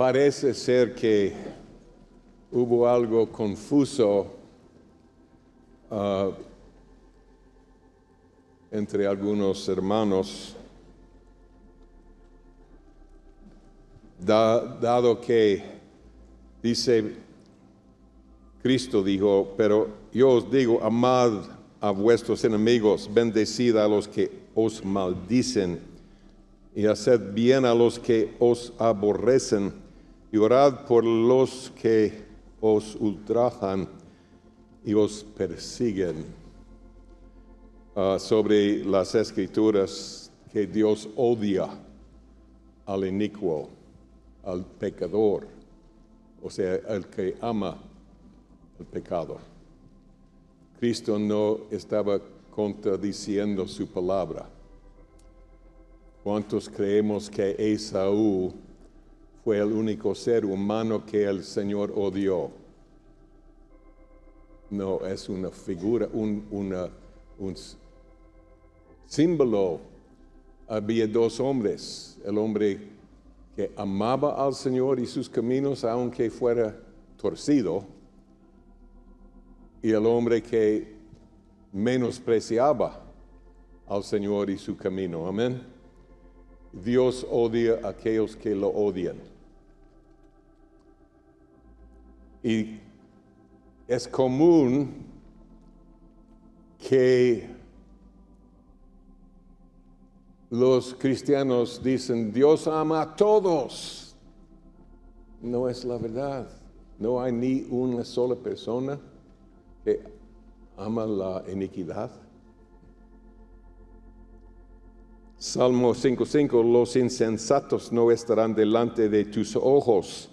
Parece ser que hubo algo confuso entre algunos hermanos, dado que dice, Cristo dijo, pero yo os digo, amad a vuestros enemigos, bendecid a los que os maldicen, y haced bien a los que os aborrecen, y orad por los que os ultrajan y os persiguen. Sobre las Escrituras, que Dios odia al inicuo, al pecador, o sea, el que ama el pecado. Cristo no estaba contradiciendo su palabra. ¿Cuántos creemos que Esaú fue el único ser humano que el Señor odió? No, es una figura, un símbolo. Había dos hombres, el hombre que amaba al Señor y sus caminos, aunque fuera torcido, y el hombre que menospreciaba al Señor y su camino. Amén. Dios odia a aquellos que lo odian. Y es común que los cristianos dicen, Dios ama a todos. No es la verdad. No hay ni una sola persona que ama la iniquidad. Salmo 5:5, los insensatos no estarán delante de tus ojos.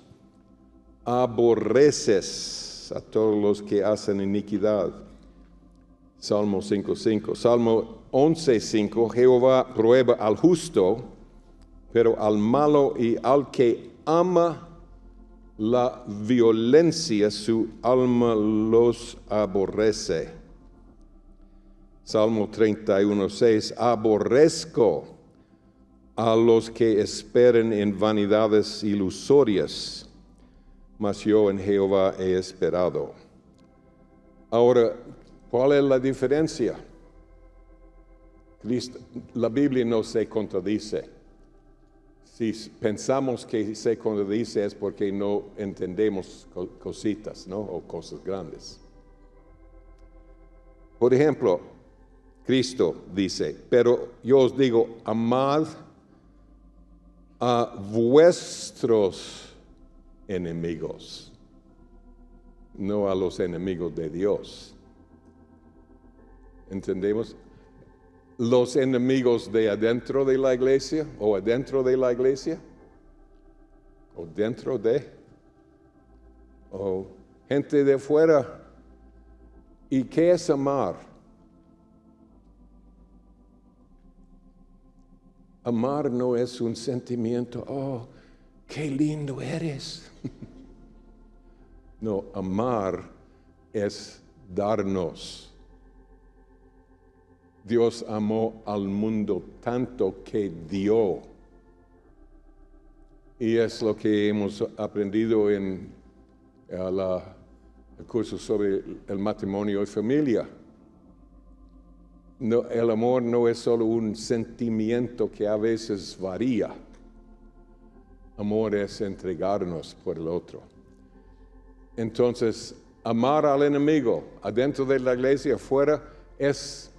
Aborreces a todos los que hacen iniquidad. Salmo 5:5. Salmo 11:5, Jehová prueba al justo, pero al malo y al que ama la violencia, su alma los aborrece. Salmo 31:6, aborrezco a los que esperen en vanidades ilusorias, mas yo en Jehová he esperado. Ahora, ¿cuál es la diferencia? La Biblia no se contradice. Si pensamos que se contradice es porque no entendemos cositas, ¿no? O cosas grandes. Por ejemplo, Cristo dice, pero yo os digo, amad a vuestros enemigos, no a los enemigos de Dios. ¿Entendemos? Los enemigos de adentro de la iglesia, o adentro de la iglesia, o dentro de, o gente de fuera. ¿Y qué es amar? Amar no es un sentimiento, oh, qué lindo eres. No, amar es darnos. Dios amó al mundo tanto que dio. Y es lo que hemos aprendido en el curso sobre el matrimonio y familia. No, el amor no es solo un sentimiento que a veces varía. Amor es entregarnos por el otro. Entonces, amar al enemigo, adentro de la iglesia, afuera, es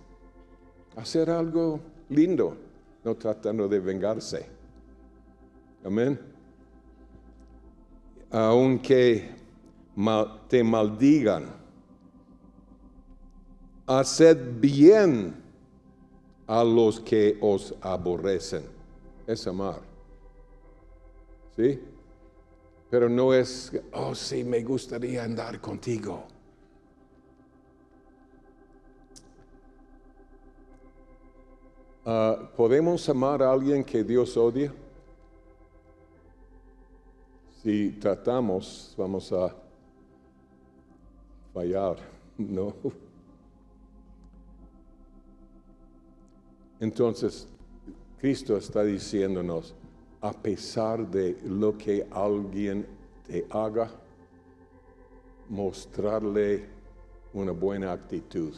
hacer algo lindo, no tratando de vengarse. Amén. Aunque te maldigan, haced bien a los que os aborrecen. Es amar. ¿Sí? Pero no es, oh sí, me gustaría andar contigo. ¿Podemos amar a alguien que Dios odia? Si tratamos, vamos a fallar, ¿no? Entonces, Cristo está diciéndonos, a pesar de lo que alguien te haga, mostrarle una buena actitud.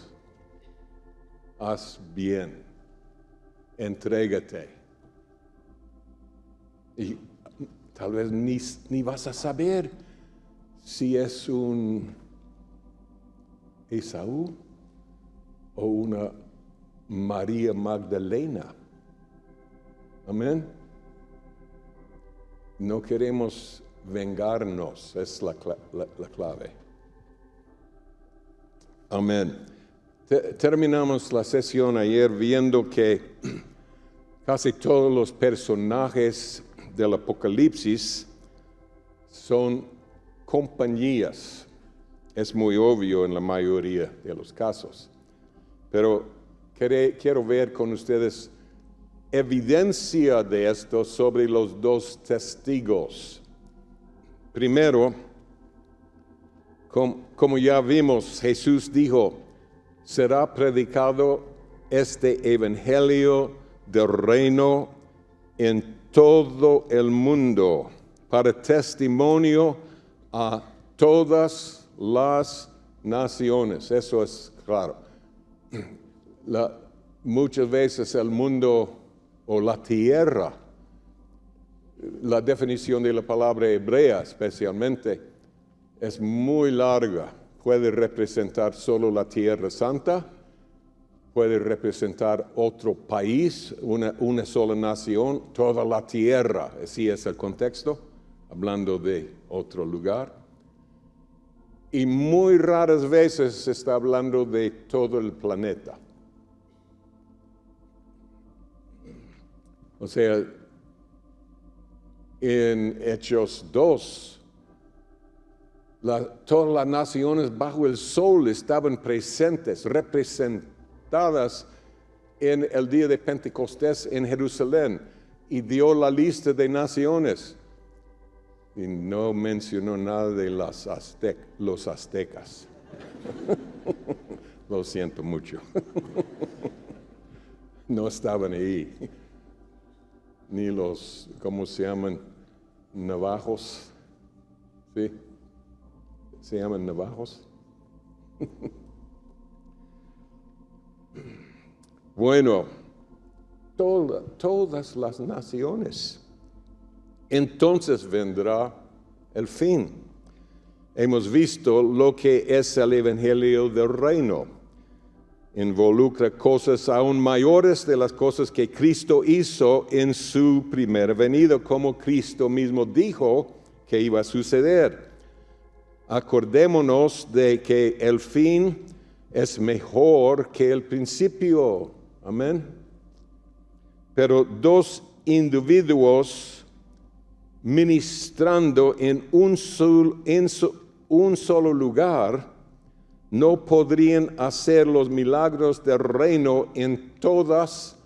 Haz bien, entrégate. Y tal vez ni vas a saber si es un Esaú o una María Magdalena. Amén. No queremos vengarnos, es la clave. Amén. Terminamos la sesión ayer viendo que casi todos los personajes del Apocalipsis son compañías. Es muy obvio en la mayoría de los casos. Pero quiero ver con ustedes evidencia de esto sobre los dos testigos. Primero, como ya vimos, Jesús dijo, será predicado este evangelio del reino en todo el mundo para testimonio a todas las naciones. Eso es claro. Muchas veces el mundo o la tierra, la definición de la palabra hebrea especialmente, es muy larga. Puede representar solo la Tierra Santa, puede representar otro país, una sola nación, toda la tierra, así es el contexto, hablando de otro lugar. Y muy raras veces se está hablando de todo el planeta. O sea, en Hechos 2, todas las naciones bajo el sol estaban presentes, representadas en el día de Pentecostés en Jerusalén, y dio la lista de naciones. Y no mencionó nada de los aztecas. Lo siento mucho. No estaban ahí. Ni los, ¿cómo se llaman? Navajos. ¿Sí? ¿Se llaman navajos? Bueno, todas las naciones. Entonces vendrá el fin. Hemos visto lo que es el evangelio del reino. Involucra cosas aún mayores de las cosas que Cristo hizo en su primera venida, como Cristo mismo dijo que iba a suceder. Acordémonos de que el fin es mejor que el principio. Amén. Pero dos individuos ministrando en un solo lugar no podrían hacer los milagros del reino en todas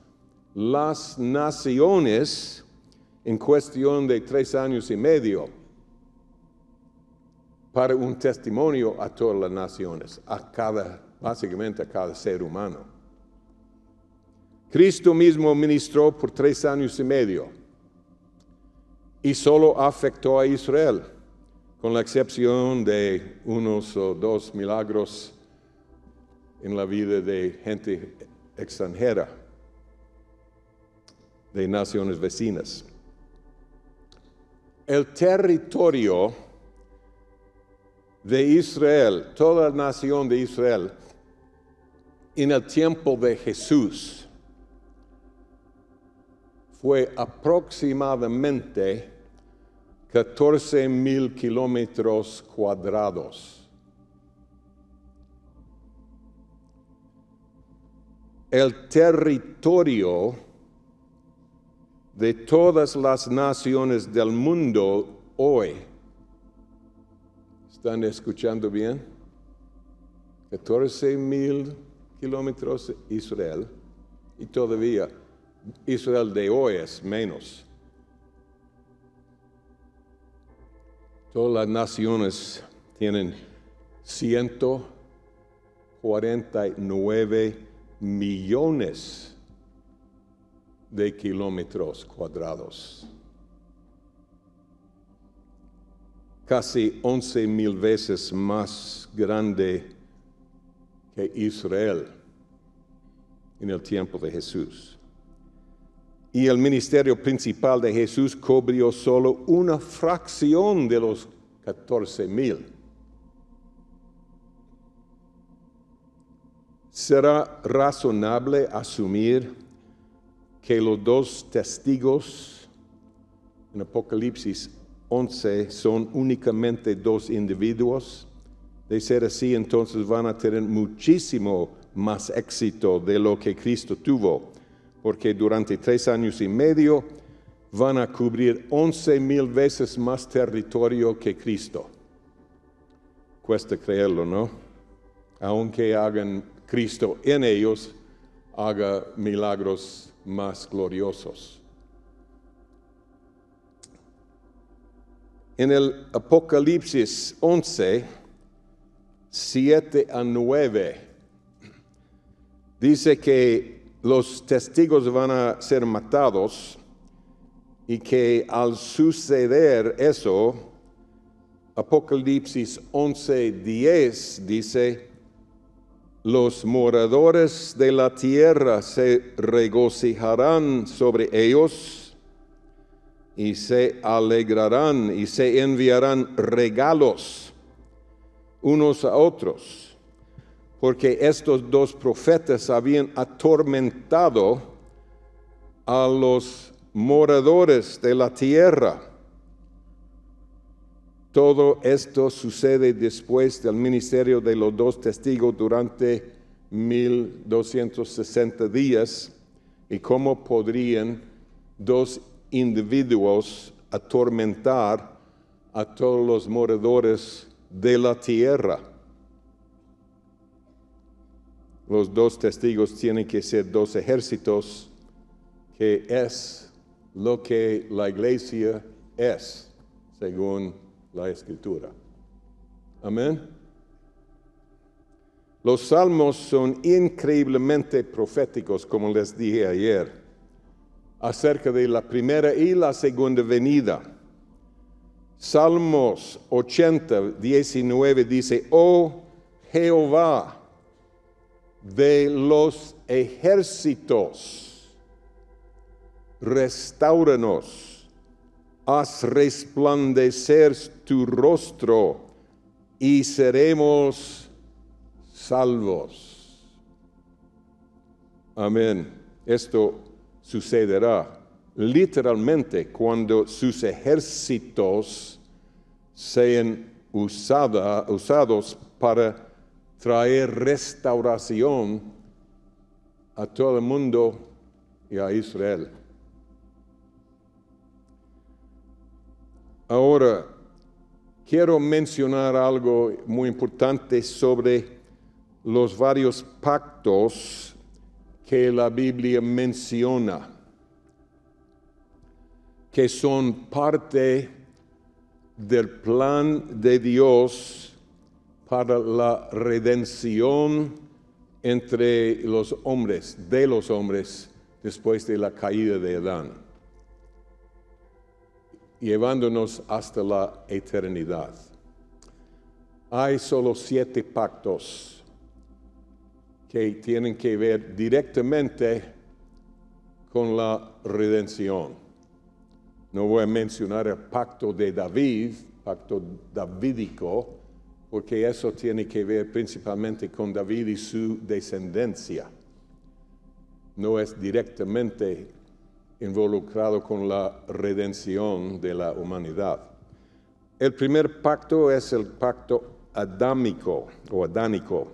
las naciones en cuestión de 3 años y medio para un testimonio a todas las naciones, básicamente a cada ser humano. Cristo mismo ministró por 3 años y medio y solo afectó a Israel, con la excepción de unos o 2 milagros en la vida de gente extranjera, de naciones vecinas. El territorio de Israel, toda la nación de Israel, en el tiempo de Jesús, fue aproximadamente 14,000 kilómetros cuadrados. El territorio de todas las naciones del mundo hoy, ¿están escuchando bien? 14,000 kilómetros Israel, y todavía Israel de hoy es menos. Todas las naciones tienen 149 millones de kilómetros cuadrados. casi 11,000 veces más grande que Israel en el tiempo de Jesús. Y el ministerio principal de Jesús cubrió solo una fracción de los 14,000. ¿Será razonable asumir que los dos testigos en Apocalipsis 11 son únicamente dos individuos? De ser así, entonces van a tener muchísimo más éxito de lo que Cristo tuvo, porque durante 3 años y medio van a cubrir 11,000 veces más territorio que Cristo. Cuesta creerlo, ¿no? Aunque hagan Cristo en ellos, haga milagros más gloriosos. En el Apocalipsis 11, 7 a 9, dice que los testigos van a ser matados y que al suceder eso, Apocalipsis 11:10 dice: los moradores de la tierra se regocijarán sobre ellos y se alegrarán y se enviarán regalos unos a otros, porque estos dos profetas habían atormentado a los moradores de la tierra. Todo esto sucede después del ministerio de los dos testigos durante 1260 días. ¿Y cómo podrían dos individuos atormentar a todos los moradores de la tierra? Los dos testigos tienen que ser dos ejércitos, que es lo que la iglesia es, según la Escritura. Amén. Los salmos son increíblemente proféticos, como les dije ayer, acerca de la primera y la segunda venida. Salmos 80, 19 dice: oh Jehová de los ejércitos, restáuranos. Haz resplandecer tu rostro y seremos salvos. Amén. Esto sucederá literalmente cuando sus ejércitos sean usados para traer restauración a todo el mundo y a Israel. Ahora, quiero mencionar algo muy importante sobre los varios pactos que la Biblia menciona, que son parte del plan de Dios para la redención entre los hombres, de los hombres, después de la caída de Adán, llevándonos hasta la eternidad. Hay solo 7 pactos que tienen que ver directamente con la redención. No voy a mencionar el pacto de David, pacto davídico, porque eso tiene que ver principalmente con David y su descendencia. No es directamente involucrado con la redención de la humanidad. El primer pacto es el pacto adámico o adánico.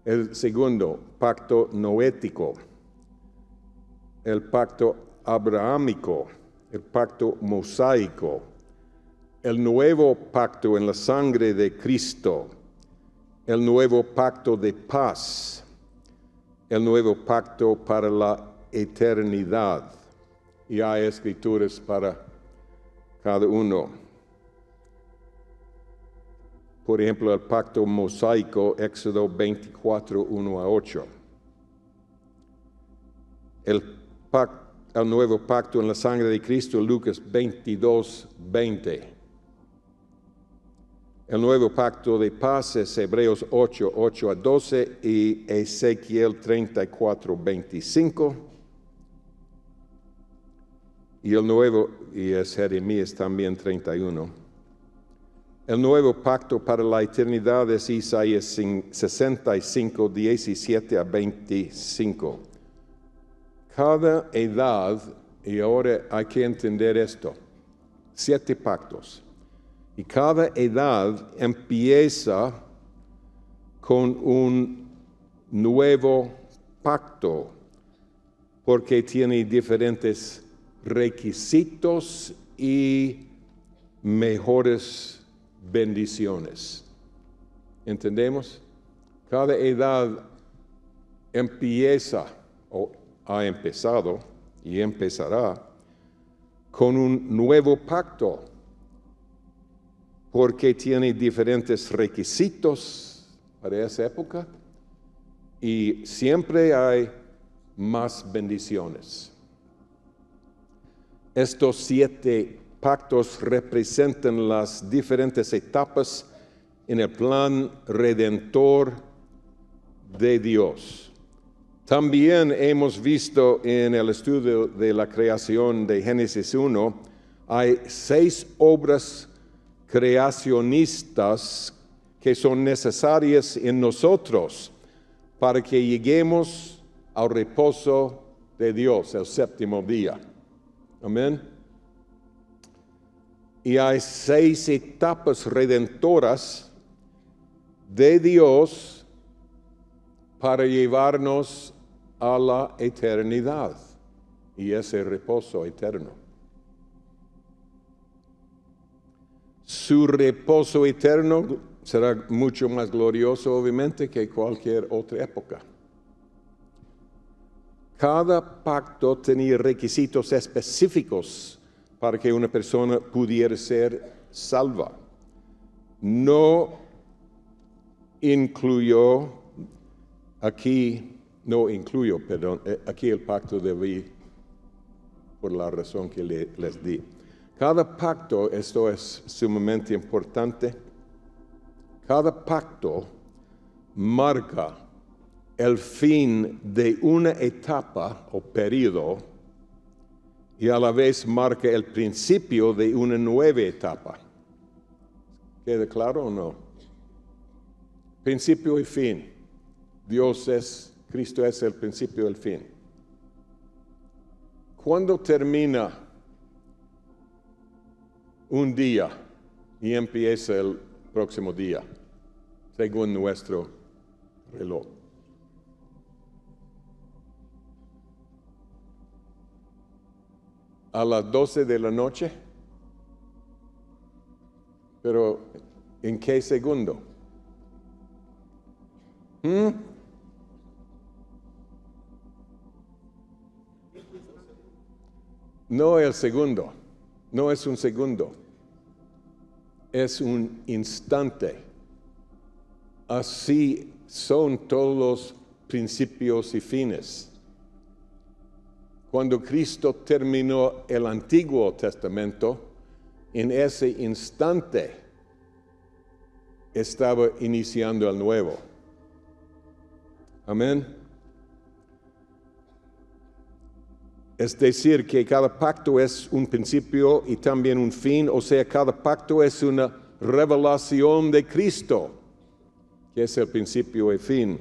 El segundo, pacto noético. El pacto abrahámico. El pacto mosaico. El nuevo pacto en la sangre de Cristo. El nuevo pacto de paz. El nuevo pacto para la eternidad. Y hay escrituras para cada uno. Por ejemplo, el pacto mosaico, Éxodo 24, 1 a 8. El nuevo pacto en la sangre de Cristo, Lucas 22, 20. El nuevo pacto de paz es Hebreos 8, 8 a 12 y Ezequiel 34, 25. Y el nuevo, y es Jeremías también 31. El nuevo pacto para la eternidad es Isaías 65, 17 a 25. Cada edad, y ahora hay que entender esto, 7 pactos. Y cada edad empieza con un nuevo pacto, porque tiene diferentes requisitos y mejores bendiciones. ¿Entendemos? Cada edad empieza, o ha empezado y empezará, con un nuevo pacto, porque tiene diferentes requisitos para esa época y siempre hay más bendiciones. Estos 7 pactos representan las diferentes etapas en el plan redentor de Dios. También hemos visto en el estudio de la creación de Génesis 1, hay 6 obras creacionistas que son necesarias en nosotros para que lleguemos al reposo de Dios, el 7º día. Amén. Y hay 6 etapas redentoras de Dios para llevarnos a la eternidad y ese reposo eterno. Su reposo eterno será mucho más glorioso, obviamente, que cualquier otra época. Cada pacto tenía requisitos específicos para que una persona pudiera ser salva. No incluyó aquí el pacto de David, por la razón que les di. Cada pacto, esto es sumamente importante, cada pacto marca el fin de una etapa o periodo y a la vez marca el principio de una nueva etapa. ¿Queda claro o no? Principio y fin. Cristo es el principio y el fin. ¿Cuándo termina un día y empieza el próximo día, según nuestro reloj? A las 12 de la noche. Pero, ¿en qué segundo? No el segundo, no es un segundo, es un instante. Así son todos los principios y fines. Cuando Cristo terminó el Antiguo Testamento, en ese instante estaba iniciando el Nuevo. Amén. Es decir, que cada pacto es un principio y también un fin, o sea, cada pacto es una revelación de Cristo, que es el principio y fin.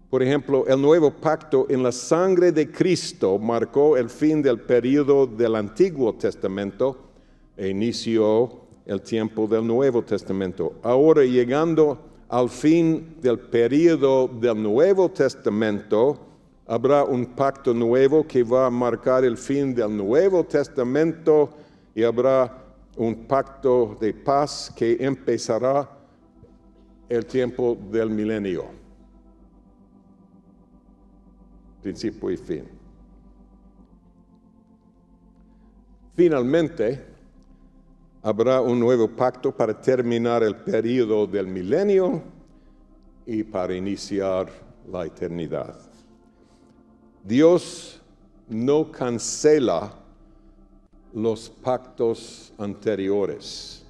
Por ejemplo, el nuevo pacto en la sangre de Cristo marcó el fin del período del Antiguo Testamento e inició el tiempo del Nuevo Testamento. Ahora, llegando al fin del período del Nuevo Testamento, habrá un pacto nuevo que va a marcar el fin del Nuevo Testamento y habrá un pacto de paz que empezará el tiempo del milenio. Principio y fin. Finalmente, habrá un nuevo pacto para terminar el período del milenio y para iniciar la eternidad. Dios no cancela los pactos anteriores.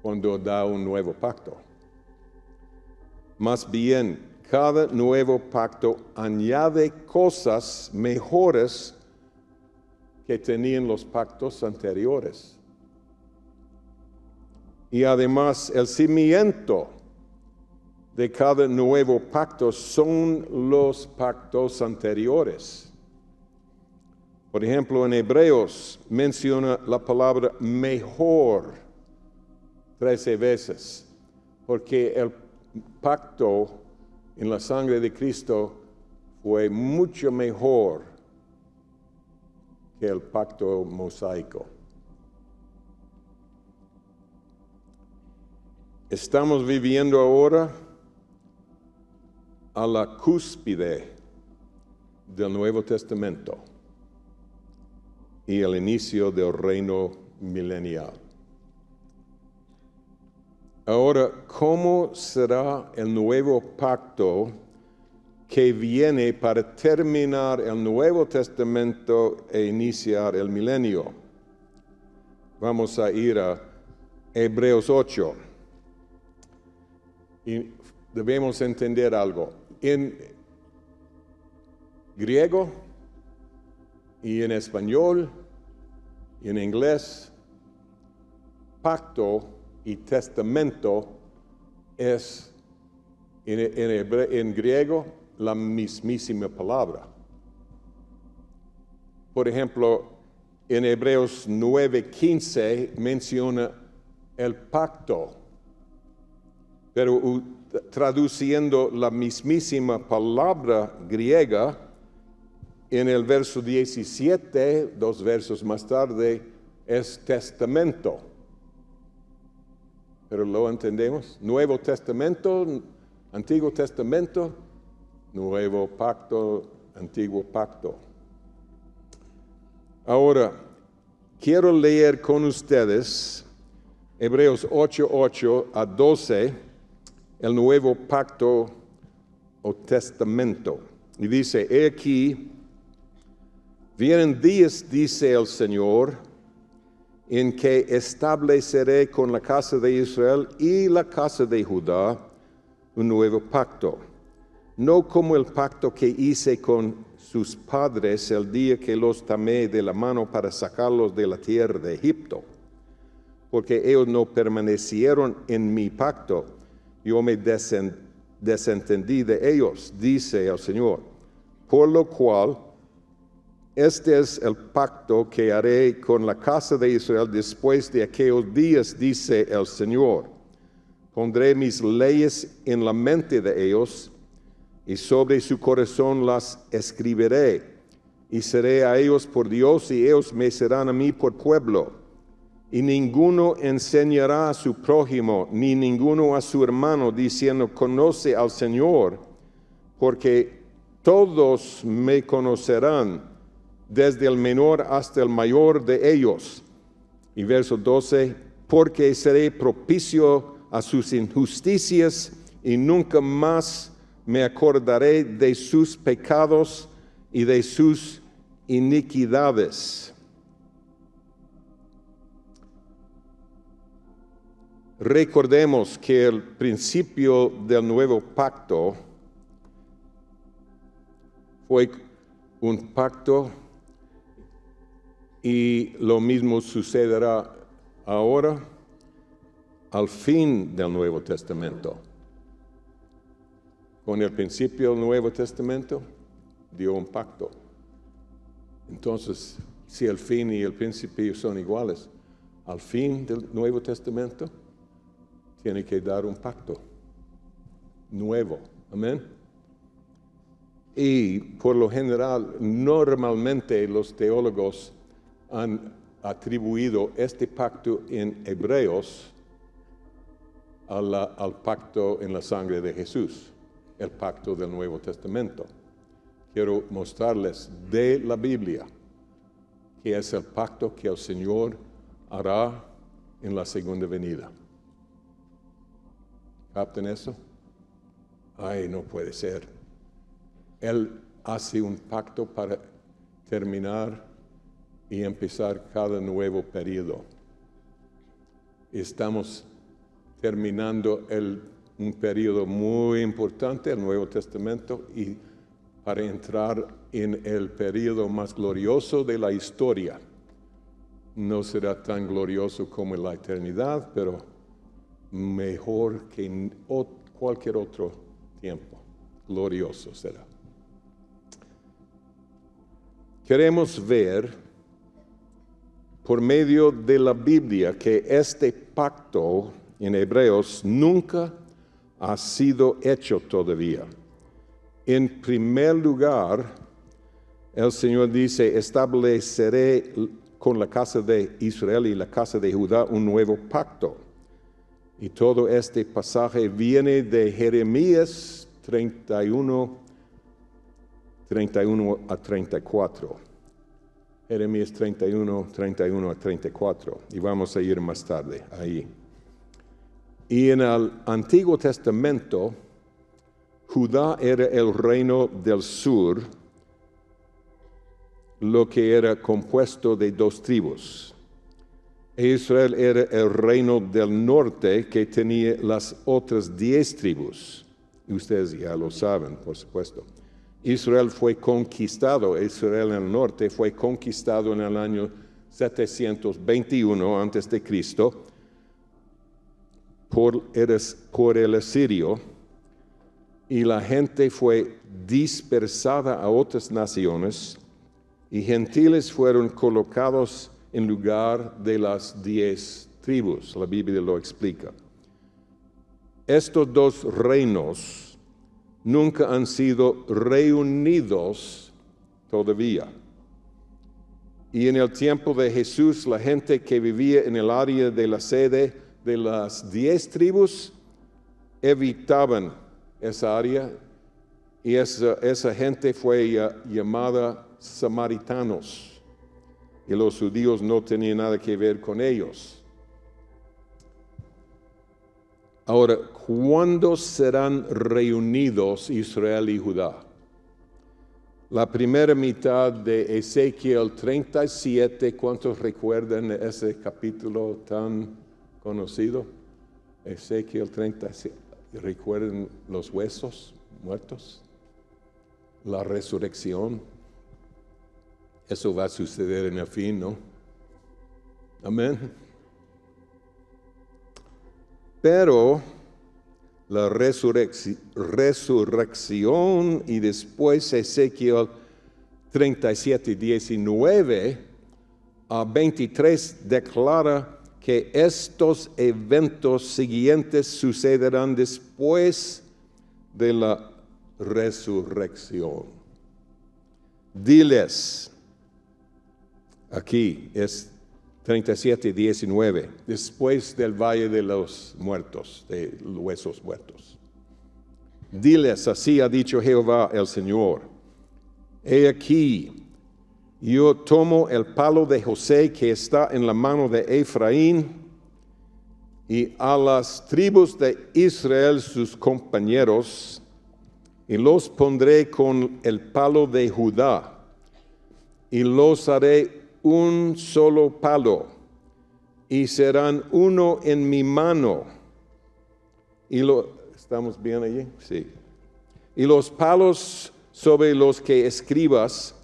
cuando da un nuevo pacto. Más bien, cada nuevo pacto añade cosas mejores que tenían los pactos anteriores. Y además, el cimiento de cada nuevo pacto son los pactos anteriores. Por ejemplo, en Hebreos menciona la palabra mejor 13 veces, porque el pacto en la sangre de Cristo fue mucho mejor que el pacto mosaico. Estamos viviendo ahora a la cúspide del Nuevo Testamento y el inicio del reino milenial. Ahora, ¿cómo será el nuevo pacto que viene para terminar el Nuevo Testamento e iniciar el milenio? Vamos a ir a Hebreos 8. Y debemos entender algo. En griego y en español y en inglés, pacto y testamento es en griego la mismísima palabra. Por ejemplo, en Hebreos 9:15 menciona el pacto, pero traduciendo la mismísima palabra griega, en el verso 17, 2 versos más tarde, es testamento. Pero lo entendemos. Nuevo Testamento, Antiguo Testamento, Nuevo Pacto, Antiguo Pacto. Ahora, quiero leer con ustedes Hebreos 8:8 a 12, el Nuevo Pacto o Testamento. Y dice, he aquí, vienen días, dice el Señor, en que estableceré con la casa de Israel y la casa de Judá un nuevo pacto, no como el pacto que hice con sus padres el día que los tomé de la mano para sacarlos de la tierra de Egipto, porque ellos no permanecieron en mi pacto, yo me desentendí de ellos, dice el Señor, por lo cual este es el pacto que haré con la casa de Israel después de aquellos días, dice el Señor. Pondré mis leyes en la mente de ellos y sobre su corazón las escribiré. Y seré a ellos por Dios y ellos me serán a mí por pueblo. Y ninguno enseñará a su prójimo ni ninguno a su hermano diciendo, conoce al Señor, porque todos me conocerán, desde el menor hasta el mayor de ellos. Y verso 12, porque seré propicio a sus injusticias y nunca más me acordaré de sus pecados y de sus iniquidades. Recordemos que el principio del nuevo pacto fue un pacto y lo mismo sucederá ahora al fin del Nuevo Testamento. Con el principio del Nuevo Testamento dio un pacto. Entonces, si el fin y el principio son iguales, al fin del Nuevo Testamento tiene que dar un pacto nuevo. Amén. Y por lo general, normalmente los teólogos han atribuido este pacto en Hebreos al pacto en la sangre de Jesús, el pacto del Nuevo Testamento. Quiero mostrarles de la Biblia que es el pacto que el Señor hará en la segunda venida. ¿Captan eso? Ay, no puede ser. Él hace un pacto para terminar y empezar cada nuevo periodo. Estamos terminando un periodo muy importante, el Nuevo Testamento, y para entrar en el periodo más glorioso de la historia. No será tan glorioso como en la eternidad, pero mejor que en cualquier otro tiempo. Glorioso será. Queremos ver por medio de la Biblia que este pacto en Hebreos nunca ha sido hecho todavía. En primer lugar, el Señor dice, estableceré con la casa de Israel y la casa de Judá un nuevo pacto. Y todo este pasaje viene de Jeremías 31 a 34. Jeremías 31 a 34. Y vamos a ir más tarde ahí. Y en el Antiguo Testamento, Judá era el reino del sur, lo que era compuesto de 2 tribus. Israel era el reino del norte que tenía las otras 10 tribus. Y ustedes ya lo saben, por supuesto. Israel en el norte fue conquistado en el año 721 a.C. por el asirio, y la gente fue dispersada a otras naciones, y gentiles fueron colocados en lugar de las 10 tribus. La Biblia lo explica. Estos 2 reinos nunca han sido reunidos todavía. Y en el tiempo de Jesús, la gente que vivía en el área de la sede de las 10 tribus evitaban esa área, y esa gente fue llamada samaritanos. Y los judíos no tenían nada que ver con ellos. Ahora, ¿cuándo serán reunidos Israel y Judá? La primera mitad de Ezequiel 37, ¿cuántos recuerdan ese capítulo tan conocido? Ezequiel 37, ¿recuerdan los huesos muertos? La resurrección. Eso va a suceder en el fin, ¿no? Amén. Pero la resurrección y después Ezequiel 37, 19 a 23 declara que estos eventos siguientes sucederán después de la resurrección. Diles, aquí es 37, 19, después del valle de los muertos, de los huesos muertos. Diles, así ha dicho Jehová el Señor: he aquí, yo tomo el palo de José que está en la mano de Efraín, y a las tribus de Israel sus compañeros, y los pondré con el palo de Judá, y los haré un solo palo, y serán uno en mi mano. ¿Estamos bien allí? Sí. Y los palos sobre los que escribas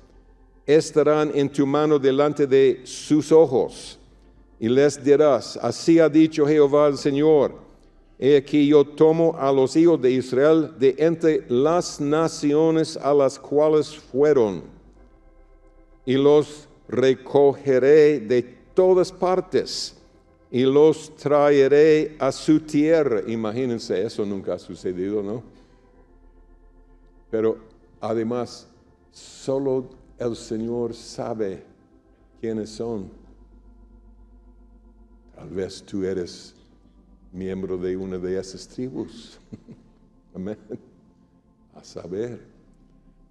estarán en tu mano delante de sus ojos, y les dirás: así ha dicho Jehová el Señor, he aquí yo tomo a los hijos de Israel de entre las naciones a las cuales fueron, y los recogeré de todas partes, y los traeré a su tierra. Imagínense, eso nunca ha sucedido, ¿no? Pero además, solo el Señor sabe quiénes son. Tal vez tú eres miembro de una de esas tribus. Amén. A saber.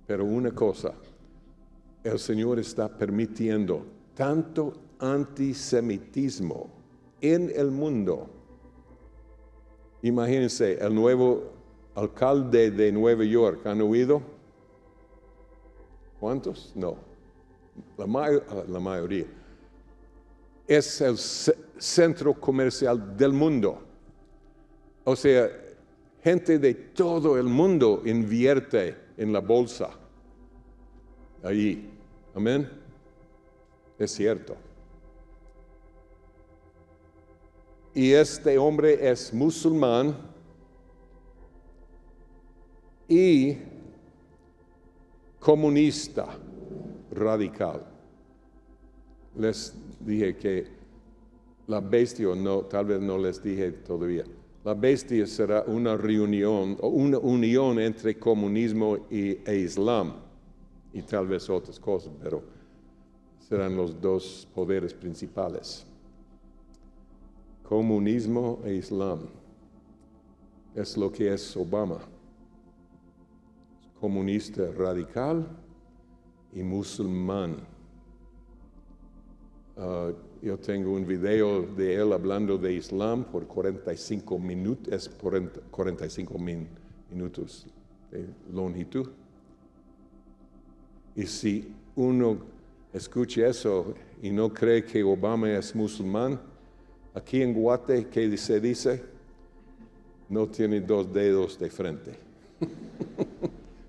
Pero una cosa, el Señor está permitiendo tanto antisemitismo en el mundo. Imagínense, el nuevo alcalde de Nueva York, ¿han oído? ¿Cuántos? No. La mayoría. Es el centro comercial del mundo. O sea, gente de todo el mundo invierte en la bolsa. Allí. Amén. Es cierto. Y este hombre es musulmán y comunista radical. Les dije que la bestia, no, tal vez no les dije todavía. La bestia será una reunión o una unión entre comunismo e islam y tal vez otras cosas, pero serán los dos poderes principales. Comunismo e islam es lo que es Obama. Comunista radical y musulmán. Yo tengo un video de él hablando de Islam por 45 minutos, es 45 minutos de longitud. Y si uno escucha eso y no cree que Obama es musulmán, aquí en Guate, ¿qué se dice? No tiene dos dedos de frente.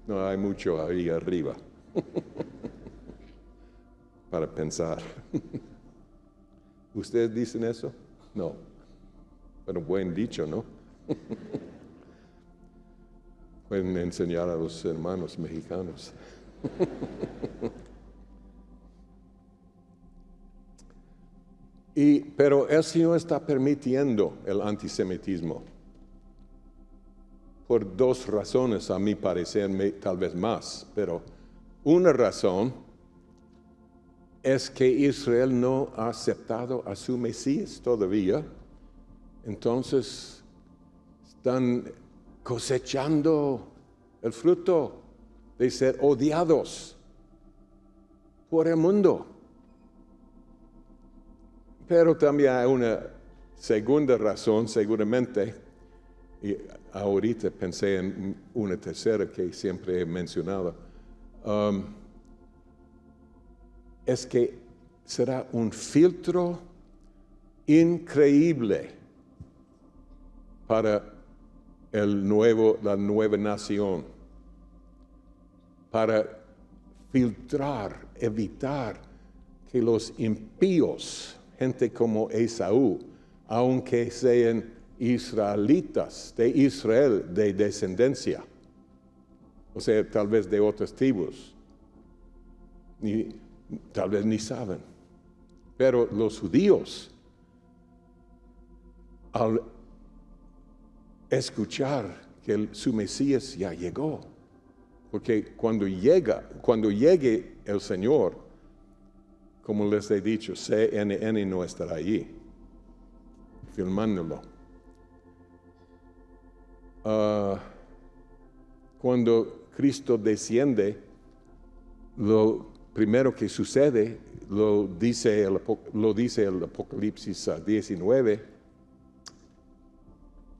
No hay mucho ahí arriba para pensar. ¿Ustedes dicen eso? No. Pero buen dicho, ¿no? Pueden enseñar a los hermanos mexicanos. Pero el Señor está permitiendo el antisemitismo por dos razones, a mi parecer, tal vez más. Pero una razón es que Israel no ha aceptado a su Mesías todavía. Entonces están cosechando el fruto de ser odiados por el mundo. Pero también hay una segunda razón, seguramente, y ahorita pensé en una tercera que siempre he mencionado, es que será un filtro increíble para la nueva nación, para filtrar, evitar que los impíos, gente como Esaú, aunque sean israelitas, de Israel, de descendencia, o sea, tal vez de otras tribus, tal vez ni saben, pero los judíos, al escuchar que su Mesías ya llegó, porque cuando llegue el Señor, como les he dicho, CNN no estará allí, filmándolo. Cuando Cristo desciende, lo primero que sucede, lo dice el Apocalipsis 19,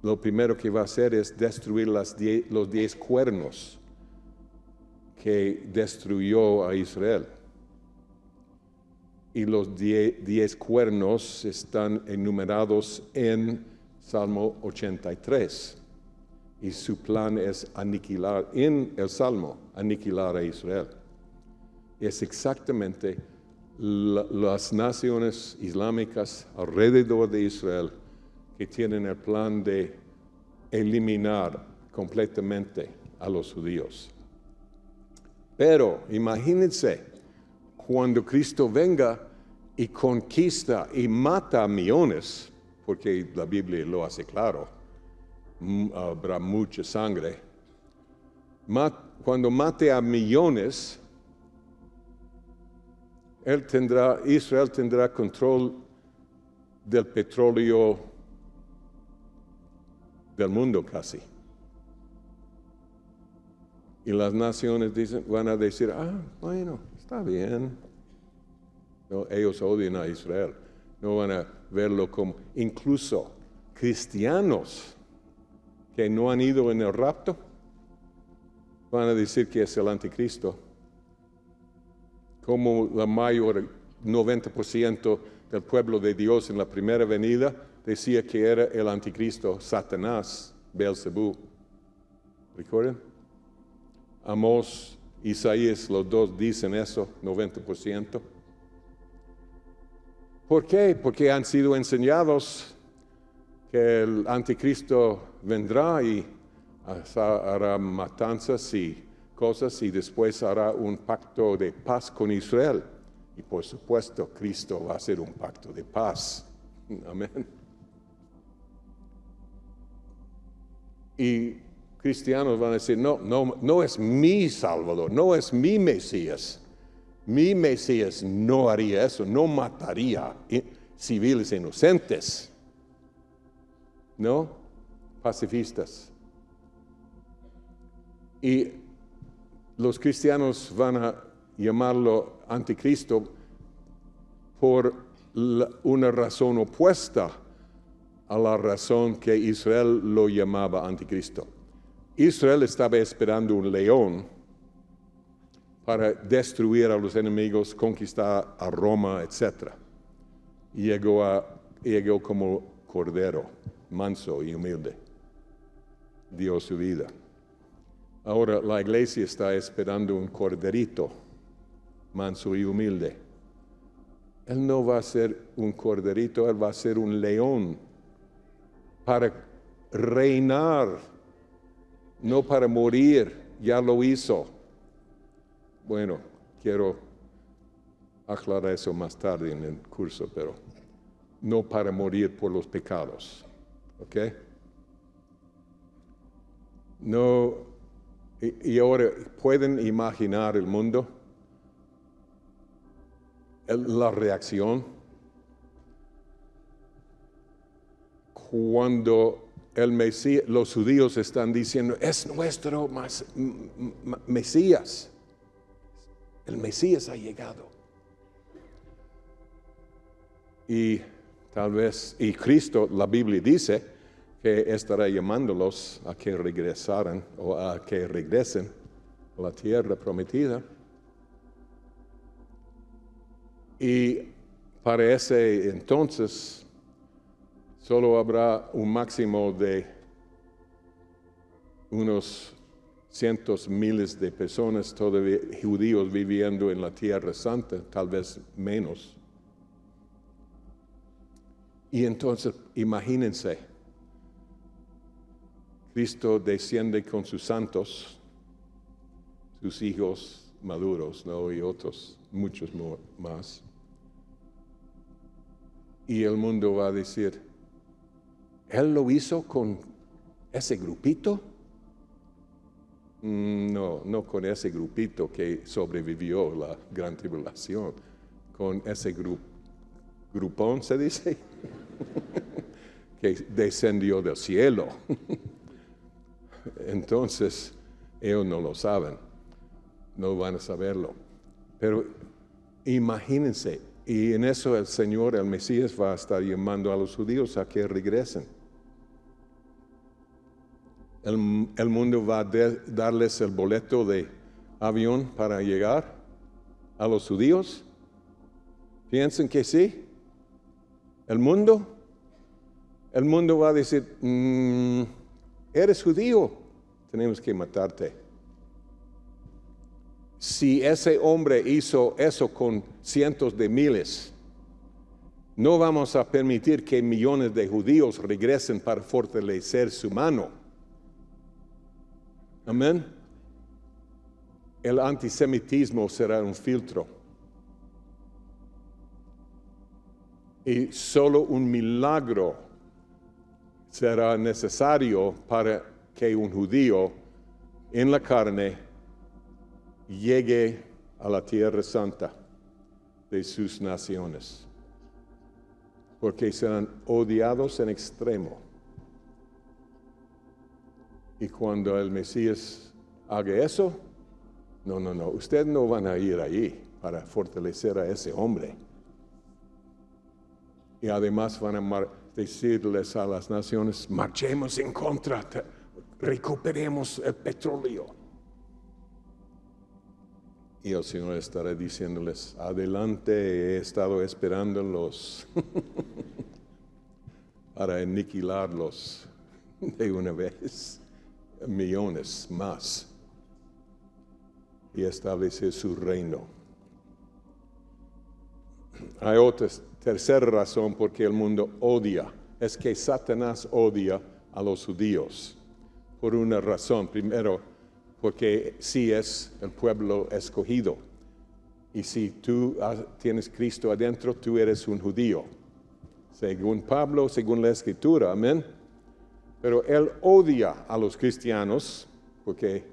lo primero que va a hacer es destruir los 10 cuernos que destruyó a Israel. Y los 10 cuernos están enumerados en Salmo 83. Y su plan es aniquilar, en el Salmo, aniquilar a Israel. Es exactamente las naciones islámicas alrededor de Israel que tienen el plan de eliminar completamente a los judíos. Pero imagínense, cuando Cristo venga y conquista y mata a millones, porque la Biblia lo hace claro, habrá mucha sangre. Cuando mate a millones, Israel tendrá control del petróleo del mundo casi. Y las naciones van a decir, bueno, está bien. No, ellos odian a Israel. No van a verlo como, incluso cristianos que no han ido en el rapto, van a decir que es el anticristo. Como la mayor 90% del pueblo de Dios en la primera venida, decía que era el anticristo, Satanás, Beelzebú. ¿Recuerdan? Amós, Isaías, los dos dicen eso, 90%. ¿Por qué? Porque han sido enseñados que el anticristo vendrá y hará matanzas y cosas y después hará un pacto de paz con Israel. Y por supuesto, Cristo va a hacer un pacto de paz. Amén. Y cristianos van a decir, no es mi Salvador, no es mi Mesías. Mi Mesías no haría eso, no mataría civiles inocentes. ¿No? Pacifistas. Y los cristianos van a llamarlo anticristo por una razón opuesta a la razón que Israel lo llamaba anticristo. Israel estaba esperando un león para destruir a los enemigos, conquistar a Roma, etc. Y llegó como cordero, manso y humilde. Dio su vida. Ahora la iglesia está esperando un corderito, manso y humilde. Él no va a ser un corderito, él va a ser un león para reinar, no para morir. Ya lo hizo. Bueno, quiero aclarar eso más tarde en el curso, pero no para morir por los pecados. ¿Ok? No, y ahora, ¿pueden imaginar el mundo? La reacción cuando el Mesías, los judíos están diciendo, es nuestro Mesías. El Mesías ha llegado. Y tal vez, y Cristo, la Biblia dice que estará llamándolos a que regresaran o a que regresen a la tierra prometida. Y para ese entonces solo habrá un máximo de unos cientos miles de personas todavía judíos viviendo en la Tierra Santa, tal vez menos. Y entonces, imagínense, Cristo desciende con sus santos, sus hijos maduros, ¿no? Y otros, muchos más. Y el mundo va a decir, ¿Él lo hizo con ese grupito? No con ese grupito que sobrevivió la gran tribulación, con ese grupón, se dice, que descendió del cielo. Entonces, ellos no lo saben, no van a saberlo. Pero imagínense, y en eso el Señor, el Mesías, va a estar llamando a los judíos a que regresen. El mundo va a darles el boleto de avión para llegar a los judíos. ¿Piensan que sí? ¿El mundo va a decir, eres judío, tenemos que matarte? Si ese hombre hizo eso con cientos de miles, no vamos a permitir que millones de judíos regresen para fortalecer su mano. Amén. El antisemitismo será un filtro. Y solo un milagro será necesario para que un judío en la carne llegue a la tierra santa de sus naciones. Porque serán odiados en extremo. Y cuando el Mesías haga eso, no, ustedes no van a ir allí para fortalecer a ese hombre. Y además van a decirles a las naciones, marchemos en contra, recuperemos el petróleo. Y el Señor estará diciéndoles, adelante, he estado esperándolos. para aniquilarlos de una vez, millones más, y establecer su reino. Hay otra tercera razón por qué el mundo odia, es que Satanás odia a los judíos, por una razón. Primero, porque sí es el pueblo escogido. Y si tú tienes Cristo adentro, tú eres un judío. Según Pablo, según la Escritura, amén. Pero él odia a los cristianos, porque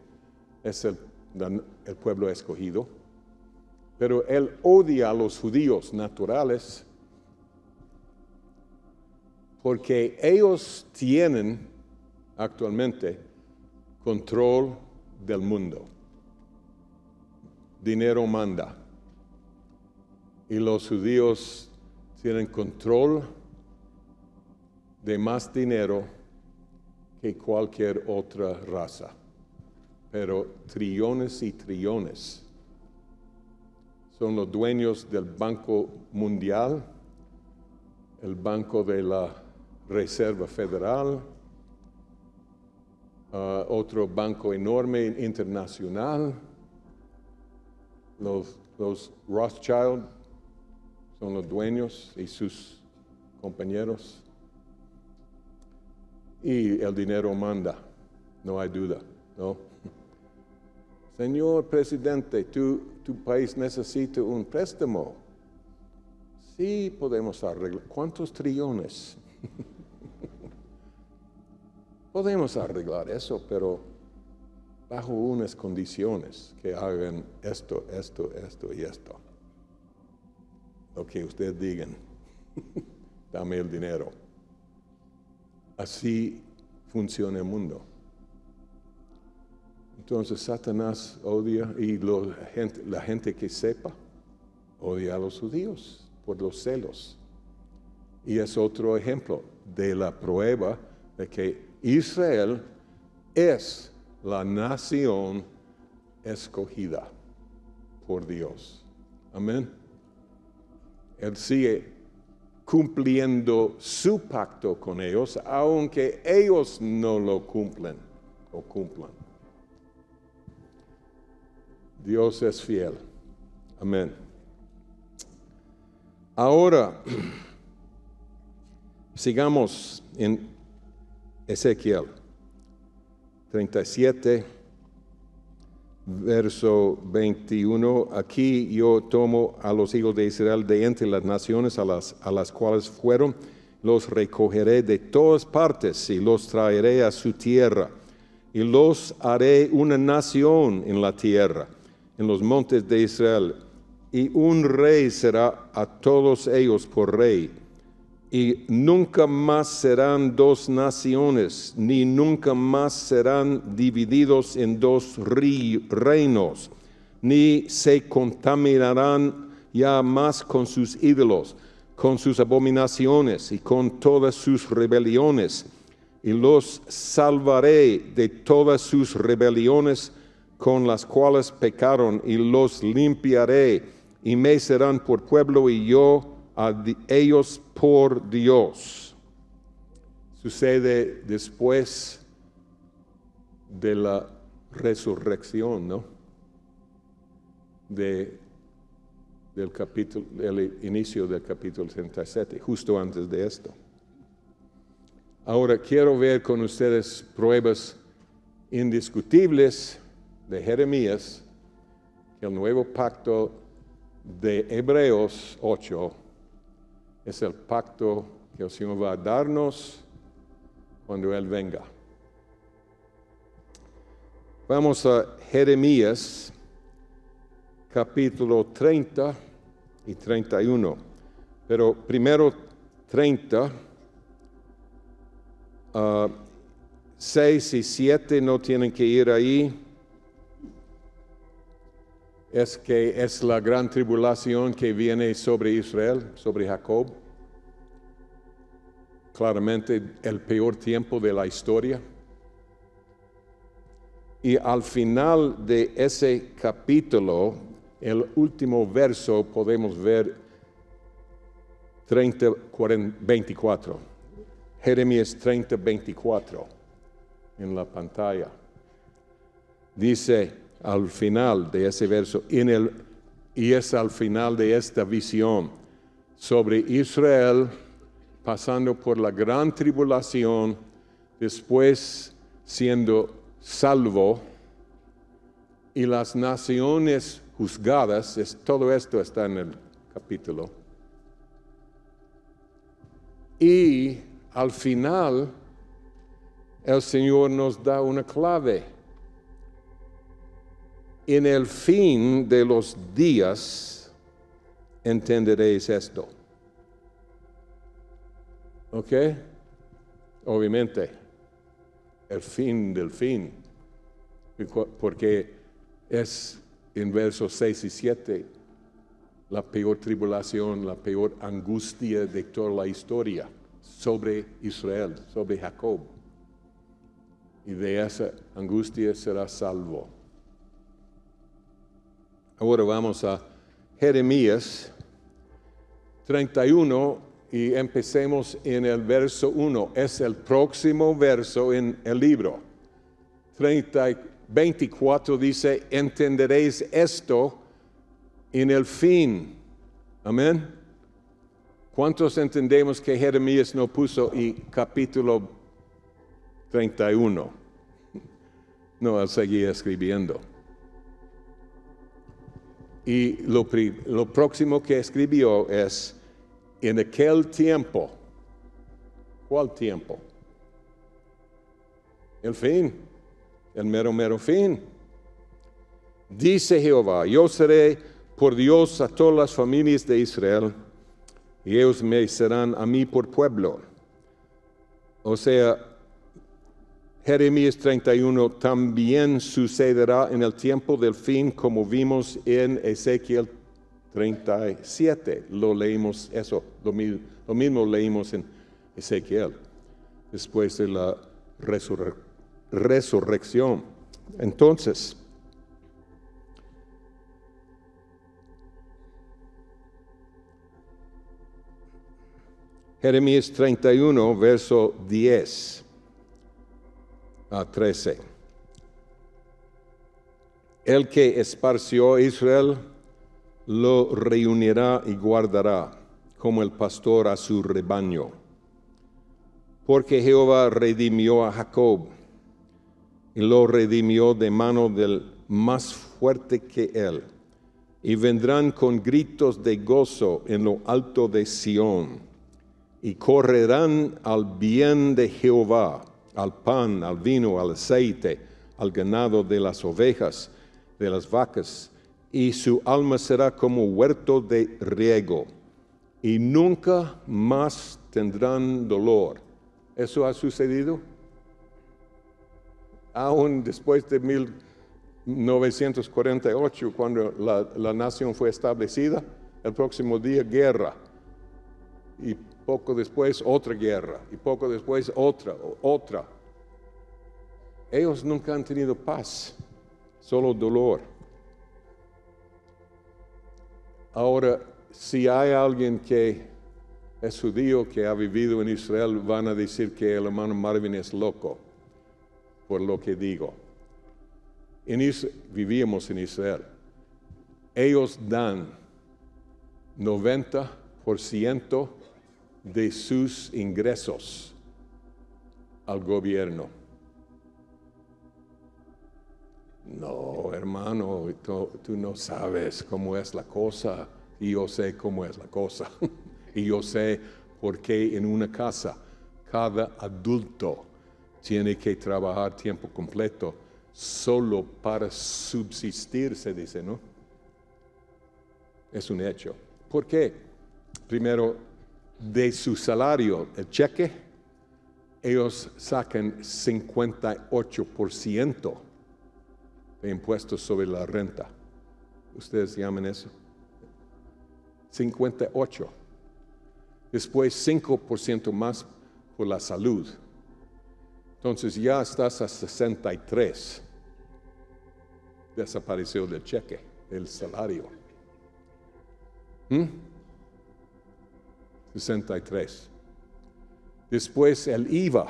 es el pueblo escogido. Pero él odia a los judíos naturales, porque ellos tienen actualmente control del mundo. Dinero manda. Y los judíos tienen control de más dinero que cualquier otra raza. Pero trillones y trillones. Son los dueños del Banco Mundial, el Banco de la Reserva Federal, otro banco enorme internacional, los Rothschild son los dueños y sus compañeros. Y el dinero manda, no hay duda, ¿no? Señor presidente, tu país necesita un préstamo. Sí, podemos arreglar. ¿Cuántos trillones? Podemos arreglar eso, pero bajo unas condiciones, que hagan esto, esto, esto y esto. Lo que ustedes digan, dame el dinero. Así funciona el mundo. Entonces Satanás odia, y la gente que sepa, odia a los judíos por los celos. Y es otro ejemplo de la prueba de que Israel es la nación escogida por Dios. Amén. Él sigue cumpliendo su pacto con ellos, aunque ellos no lo cumplan o cumplan. Dios es fiel. Amén. Ahora, sigamos en Ezequiel 37, verso 21. Aquí yo tomo a los hijos de Israel de entre las naciones a las cuales fueron, los recogeré de todas partes y los traeré a su tierra, y los haré una nación en la tierra, en los montes de Israel, y un rey será a todos ellos por rey. Y nunca más serán dos naciones, ni nunca más serán divididos en dos reinos, ni se contaminarán ya más con sus ídolos, con sus abominaciones y con todas sus rebeliones. Y los salvaré de todas sus rebeliones con las cuales pecaron, y los limpiaré, y me serán por pueblo, y yo a ellos por Dios. Sucede después de la resurrección, ¿no? Del inicio del capítulo 37, justo antes de esto. Ahora quiero ver con ustedes pruebas indiscutibles de Jeremías, que el nuevo pacto de Hebreos 8 es el pacto que el Señor va a darnos cuando Él venga. Vamos a Jeremías, capítulo 30 y 31. Pero primero 30, 6 y 7 no tienen que ir ahí. Es que es la gran tribulación que viene sobre Israel, sobre Jacob. Claramente el peor tiempo de la historia. Y al final de ese capítulo, el último verso, podemos ver 24. Jeremías 30:24 en la pantalla. Dice al final de ese verso, y es al final de esta visión sobre Israel pasando por la gran tribulación, después siendo salvo, y las naciones juzgadas, todo esto está en el capítulo. Y al final, el Señor nos da una clave. En el fin de los días entenderéis esto. ¿Ok? Obviamente, el fin del fin. Porque es en versos 6 y 7 la peor tribulación, la peor angustia de toda la historia sobre Israel, sobre Jacob. Y de esa angustia será salvo. Ahora vamos a Jeremías 31 y empecemos en el verso 1. Es el próximo verso en el libro. 24 dice, entenderéis esto en el fin. Amén. ¿Cuántos entendemos que Jeremías no puso y capítulo 31? No, él seguía escribiendo. Y lo próximo que escribió es, en aquel tiempo. ¿Cuál tiempo? El fin, el mero fin. Dice Jehová, yo seré por Dios a todas las familias de Israel, y ellos me serán a mí por pueblo. O sea, Jeremías 31 también sucederá en el tiempo del fin, como vimos en Ezequiel 37. Lo leímos eso, lo mismo leímos en Ezequiel, después de la resurrección. Entonces, Jeremías 31, verso 10 a 13. El que esparció a Israel lo reunirá y guardará, como el pastor a su rebaño. Porque Jehová redimió a Jacob, y lo redimió de mano del más fuerte que él. Y vendrán con gritos de gozo en lo alto de Sión, y correrán al bien de Jehová, al pan, al vino, al aceite, al ganado de las ovejas, de las vacas, y su alma será como huerto de riego, y nunca más tendrán dolor. ¿Eso ha sucedido? Aún después de 1948, cuando la nación fue establecida, el próximo día guerra, y poco después otra guerra, y poco después otra. Ellos nunca han tenido paz, solo dolor. Ahora, si hay alguien que es judío, que ha vivido en Israel, van a decir que el hermano Marvin es loco, por lo que digo. Vivíamos en Israel. Ellos dan 90% de sus ingresos al gobierno. No, hermano, tú no sabes cómo es la cosa, y yo sé cómo es la cosa. Y yo sé por qué en una casa cada adulto tiene que trabajar tiempo completo solo para subsistir, se dice, ¿no? Es un hecho. ¿Por qué? Primero, de su salario, el cheque, ellos sacan 58% de impuestos sobre la renta. ¿Ustedes llaman eso? 58%. Después 5% más por la salud. Entonces ya estás a 63%. Desapareció del cheque, del salario. 63%. Después el IVA.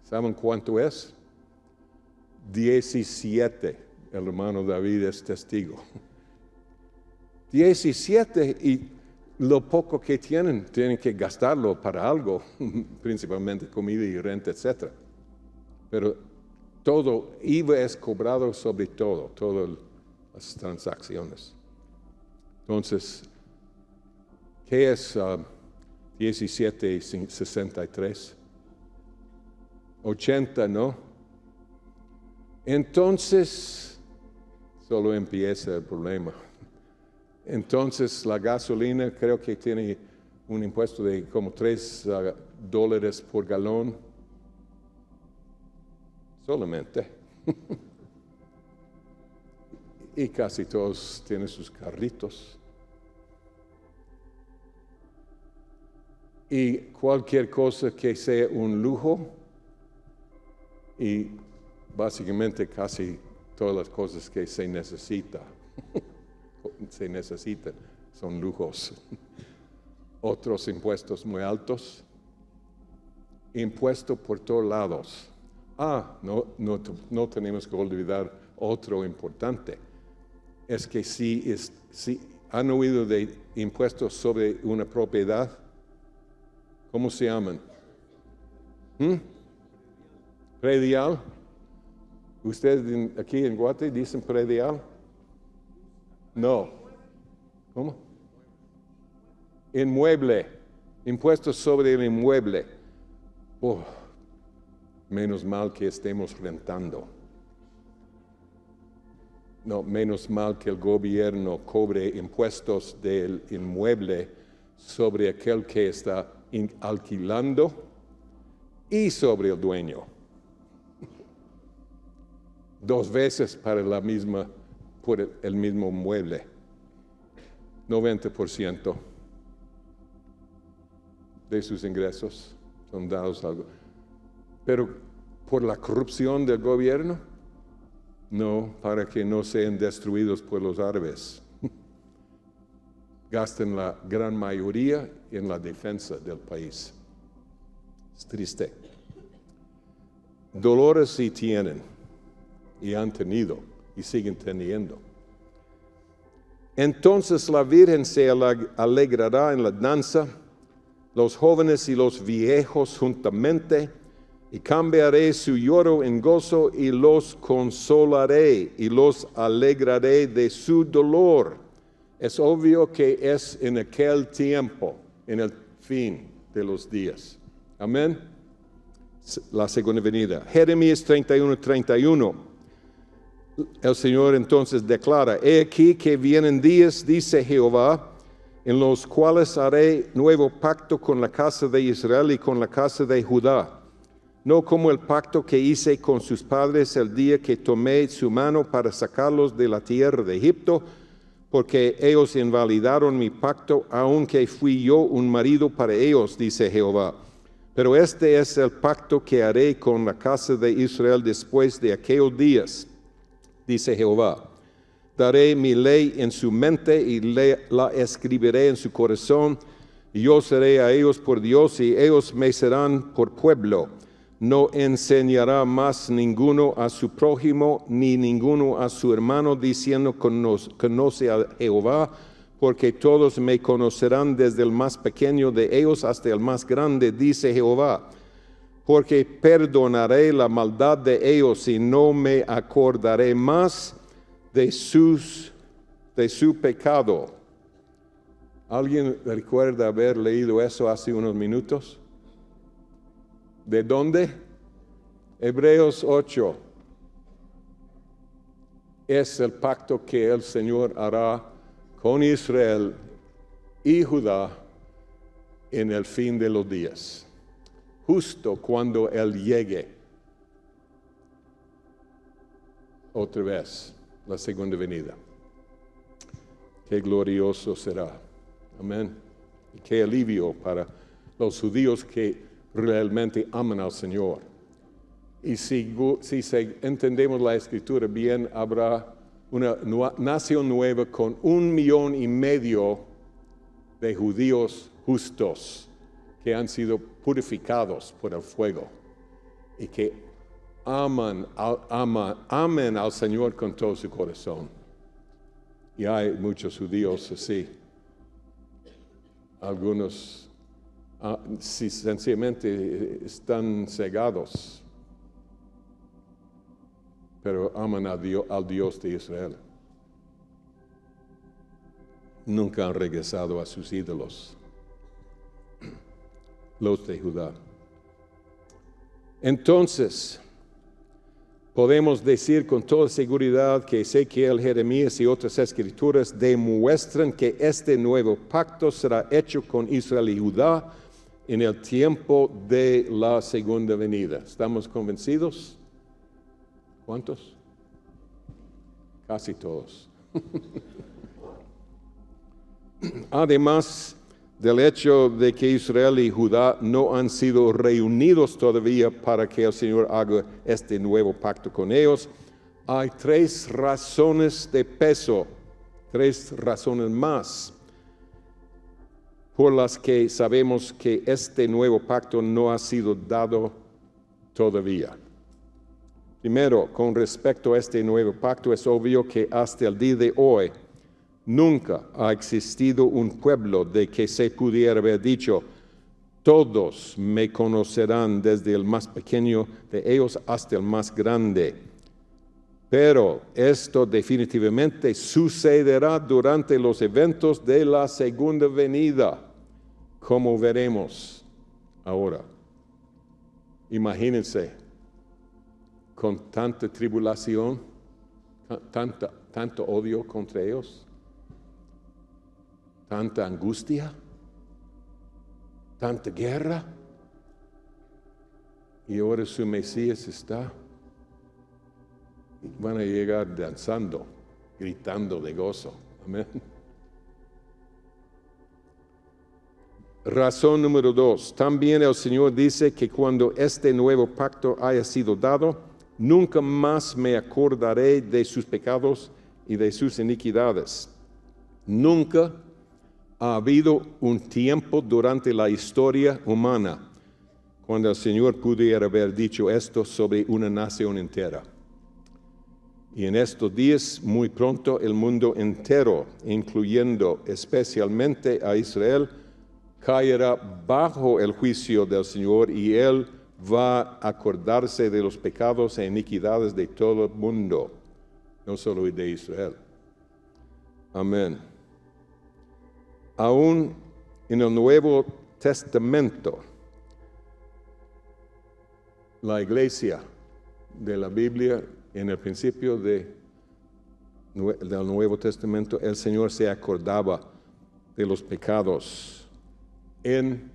¿Saben cuánto es? 17. El hermano David es testigo. 17, y lo poco que tienen que gastarlo para algo, principalmente comida y renta, etc. Pero todo, IVA es cobrado sobre todo, todas las transacciones. Entonces, ¿qué es 17.63? 80, ¿no? Entonces, solo empieza el problema. Entonces, la gasolina creo que tiene un impuesto de como $3 por galón. Solamente. Y casi todos tienen sus carritos. Y cualquier cosa que sea un lujo, y básicamente casi todas las cosas que se necesitan son lujos. Otros impuestos muy altos. Impuesto por todos lados. No tenemos que olvidar otro importante. Es que si han oído de impuestos sobre una propiedad, ¿cómo se llaman? Predial. ¿Ustedes aquí en Guate dicen predial? No. ¿Cómo? Inmueble. Impuestos sobre el inmueble. Menos mal que estemos rentando. No, menos mal que el gobierno cobre impuestos del inmueble sobre aquel que está alquilando y sobre el dueño. 2 veces para por el mismo mueble. 90% de sus ingresos son dados algo. Pero por la corrupción del gobierno, no, para que no sean destruidos por los árabes. Gastan la gran mayoría en la defensa del país. Es triste. Dolores sí tienen, y han tenido, y siguen teniendo. Entonces la Virgen se alegrará en la danza, los jóvenes y los viejos juntamente, y cambiaré su lloro en gozo y los consolaré y los alegraré de su dolor. Es obvio que es en aquel tiempo, en el fin de los días. Amén. La segunda venida. Jeremías 31:31. El Señor entonces declara: he aquí que vienen días, dice Jehová, en los cuales haré nuevo pacto con la casa de Israel y con la casa de Judá. No como el pacto que hice con sus padres el día que tomé su mano para sacarlos de la tierra de Egipto, porque ellos invalidaron mi pacto, aunque fui yo un marido para ellos, dice Jehová. Pero este es el pacto que haré con la casa de Israel después de aquellos días, dice Jehová. Daré mi ley en su mente y la escribiré en su corazón, y yo seré a ellos por Dios y ellos me serán por pueblo. No enseñará más ninguno a su prójimo, ni ninguno a su hermano, diciendo: conoce a Jehová, porque todos me conocerán, desde el más pequeño de ellos hasta el más grande, dice Jehová. Porque perdonaré la maldad de ellos y no me acordaré más de su pecado. ¿Alguien recuerda haber leído eso hace unos minutos? ¿De dónde? Hebreos 8. Es el pacto que el Señor hará con Israel y Judá en el fin de los días, justo cuando Él llegue otra vez, la segunda venida. Qué glorioso será. Amén. Y qué alivio para los judíos que realmente aman al Señor. Y si entendemos la Escritura bien, habrá una nación nueva con 1,5 millones de judíos justos que han sido purificados por el fuego y que amen al Señor con todo su corazón. Y hay muchos judíos así. Algunos si sencillamente están cegados, pero aman al Dios de Israel. Nunca han regresado a sus ídolos, los de Judá. Entonces, podemos decir con toda seguridad que Ezequiel, Jeremías y otras escrituras demuestran que este nuevo pacto será hecho con Israel y Judá en el tiempo de la segunda venida. ¿Estamos convencidos? ¿Cuántos? Casi todos. Además del hecho de que Israel y Judá no han sido reunidos todavía para que el Señor haga este nuevo pacto con ellos, hay 3 razones de peso, 3 razones más por las que sabemos que este nuevo pacto no ha sido dado todavía. Primero, con respecto a este nuevo pacto, es obvio que hasta el día de hoy nunca ha existido un pueblo de que se pudiera haber dicho: todos me conocerán, desde el más pequeño de ellos hasta el más grande. Pero esto definitivamente sucederá durante los eventos de la segunda venida, como veremos ahora. Imagínense, con tanta tribulación, tanto odio contra ellos, tanta angustia, tanta guerra, y ahora su Mesías está. Van a llegar danzando, gritando de gozo. Amén. Razón número 2. También el Señor dice que cuando este nuevo pacto haya sido dado, nunca más me acordaré de sus pecados y de sus iniquidades. Nunca ha habido un tiempo durante la historia humana cuando el Señor pudiera haber dicho esto sobre una nación entera. Y en estos días, muy pronto, el mundo entero, incluyendo especialmente a Israel, caerá bajo el juicio del Señor, y Él va a acordarse de los pecados e iniquidades de todo el mundo, no solo de Israel. Amén. Aún en el Nuevo Testamento, la iglesia de la Biblia, en el principio del Nuevo Testamento, el Señor se acordaba de los pecados en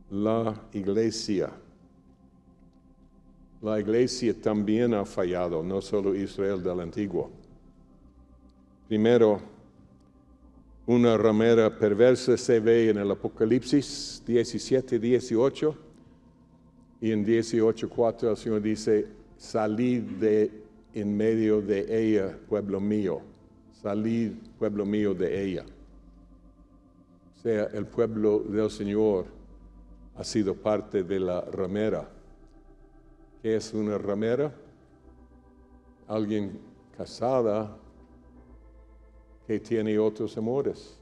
la iglesia. La iglesia también ha fallado, no solo Israel del Antiguo. Primero, una ramera perversa se ve en el Apocalipsis 17-18, y en 18:4 el Señor dice: salid de en medio de ella, pueblo mío. Salid, pueblo mío, de ella. O sea, el pueblo del Señor ha sido parte de la ramera. ¿Qué es una ramera? Alguien casada que tiene otros amores.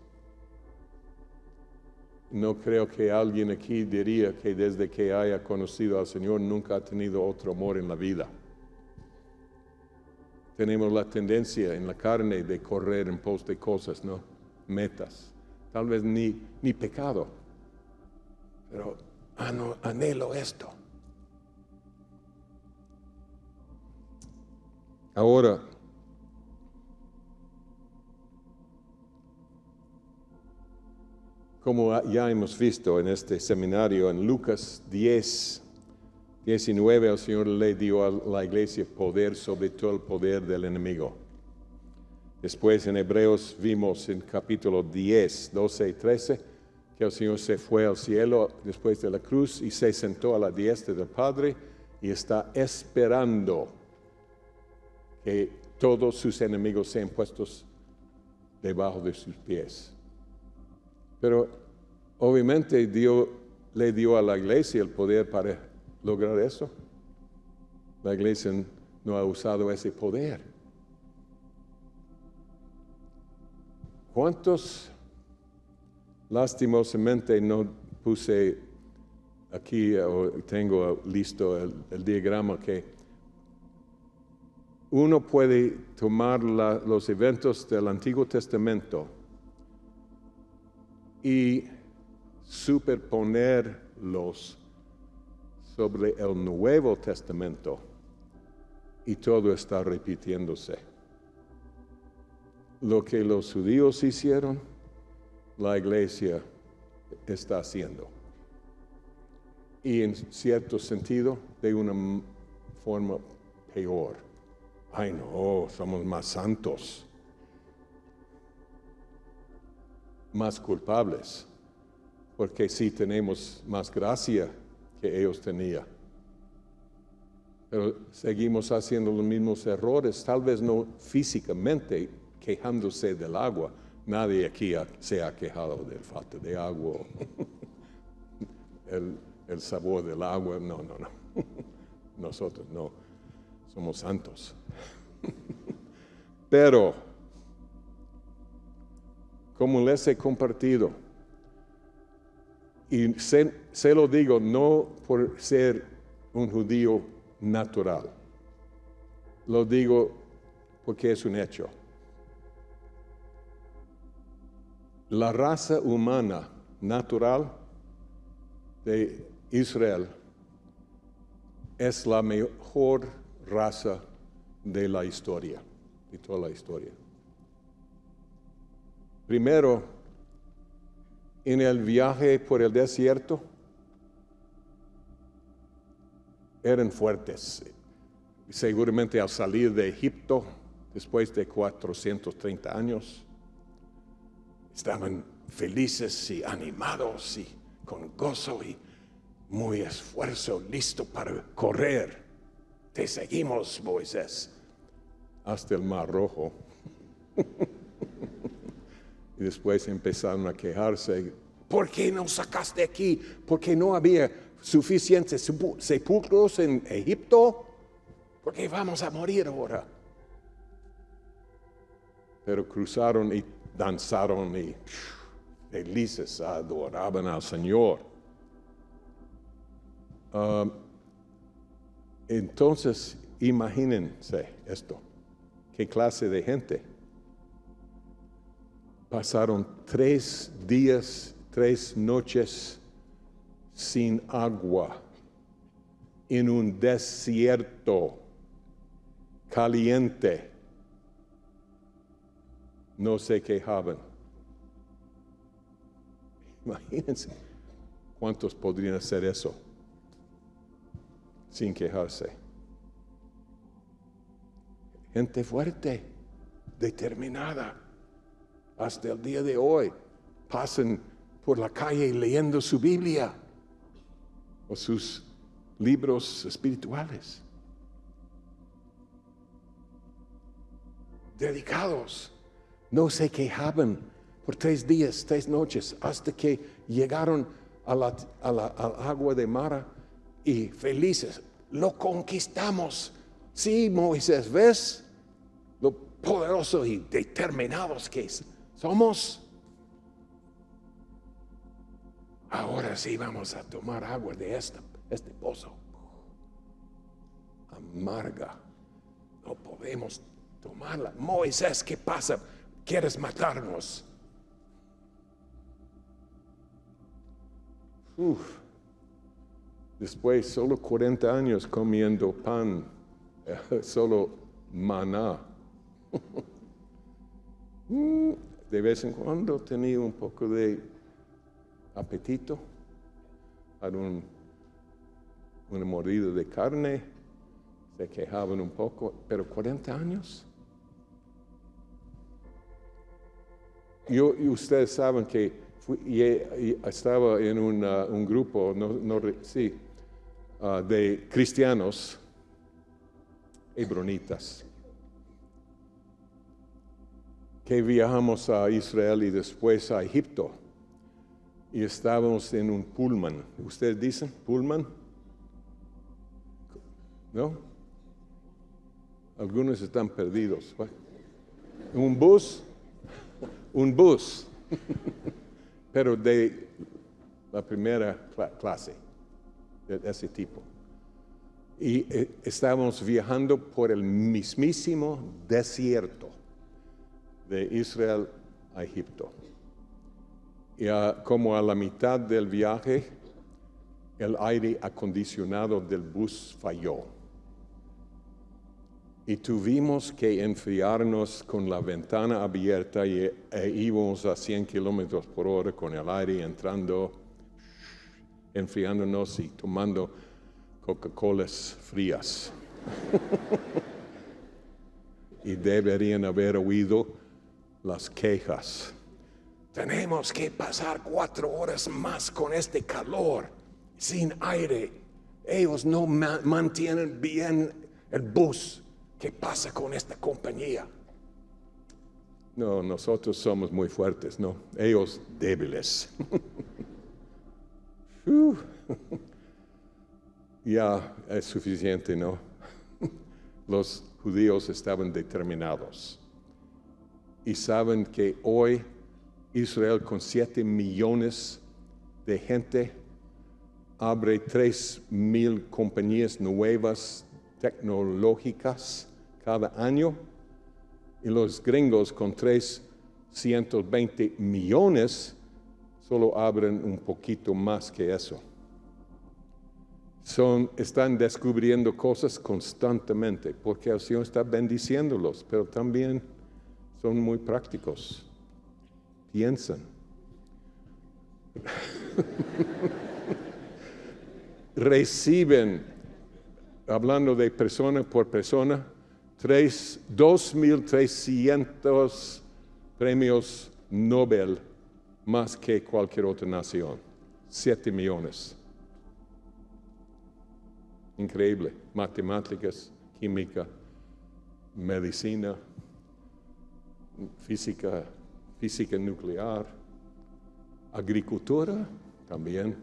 No creo que alguien aquí diría que desde que haya conocido al Señor nunca ha tenido otro amor en la vida. Tenemos la tendencia en la carne de correr en pos de cosas, ¿no? Metas. Tal vez ni pecado, pero anhelo esto. Ahora, como ya hemos visto en este seminario, en Lucas 10:19, el Señor le dio a la iglesia poder sobre todo el poder del enemigo. Después en Hebreos vimos en capítulo 10, 12 y 13, que el Señor se fue al cielo después de la cruz y se sentó a la diestra del Padre y está esperando que todos sus enemigos sean puestos debajo de sus pies. Pero obviamente dio le dio a la iglesia el poder para lograr eso. La iglesia no ha usado ese poder. ¿Cuántos, lastimosamente no puse aquí, o tengo listo el diagrama, que uno puede tomar los eventos del Antiguo Testamento y superponerlos sobre el Nuevo Testamento y todo está repitiéndose. Lo que los judíos hicieron, la iglesia está haciendo. Y en cierto sentido, de una forma peor. Ay no, somos más santos, más culpables, porque sí tenemos más gracia que ellos tenían. Pero seguimos haciendo los mismos errores, tal vez no físicamente quejándose del agua. Nadie aquí se ha quejado de falta de agua, el sabor del agua, no. Nosotros no, somos santos. Pero, como les he compartido, y se lo digo no por ser un judío natural, lo digo porque es un hecho. La raza humana natural de Israel es la mejor raza de la historia, de toda la historia. Primero, en el viaje por el desierto, eran fuertes. Seguramente al salir de Egipto, después de 430 años, estaban felices y animados y con gozo y muy esfuerzo, listo para correr. Te seguimos, Moisés, hasta el Mar Rojo. Y después empezaron a quejarse. ¿Por qué nos sacaste aquí? Porque no había suficientes sepulcros en Egipto. ¿Por qué vamos a morir ahora? Pero cruzaron y danzaron y felices adoraban al Señor. Entonces, imagínense esto. ¿Qué clase de gente? Pasaron 3 días, 3 noches sin agua en un desierto caliente. No se quejaban. Imagínense cuántos podrían hacer eso sin quejarse. Gente fuerte, determinada. Hasta el día de hoy pasan por la calle leyendo su Biblia o sus libros espirituales. Dedicados. No se quejaban por 3 días, 3 noches, hasta que llegaron al agua de Mara y felices. Lo conquistamos. Sí, Moisés, ¿ves lo poderoso y determinados que somos? Ahora sí vamos a tomar agua de este pozo. Amarga. No podemos tomarla. Moisés, ¿qué pasa? ¿Quieres matarnos? Después solo 40 años comiendo pan, solo maná. De vez en cuando tenía un poco de apetito para una mordida de carne, se quejaban un poco, pero 40 años. Y ustedes saben que estaba en un grupo de cristianos hebronitas que viajamos a Israel y después a Egipto. y estábamos en un pullman. ¿Ustedes dicen pullman? ¿No? Algunos están perdidos. ¿Un bus? Un bus. Pero de la primera clase, de ese tipo. Y estábamos viajando por el mismísimo desierto de Israel a Egipto. Y como a la mitad del viaje, el aire acondicionado del bus falló. Y tuvimos que enfriarnos con la ventana abierta e íbamos a 100 kilómetros por hora con el aire entrando, enfriándonos y tomando Coca-Colas frías. Y deberían haber oído las quejas. Tenemos que pasar 4 horas más con este calor, sin aire. Ellos no mantienen bien el bus. ¿Qué pasa con esta compañía? No, nosotros somos muy fuertes, no. Ellos débiles. Ya es suficiente, ¿no? Los judíos estaban determinados. Y saben que hoy Israel con 7 millones de gente abre 3,000 compañías nuevas tecnológicas cada año, y los gringos con 320 millones solo abren un poquito más que eso. Están descubriendo cosas constantemente porque el Señor está bendiciéndolos, pero también son muy prácticos. Piensan. Reciben, hablando de persona por persona, 2,300 premios Nobel más que cualquier otra nación. 7 millones. Increíble. Matemáticas, química, medicina, física nuclear, agricultura también.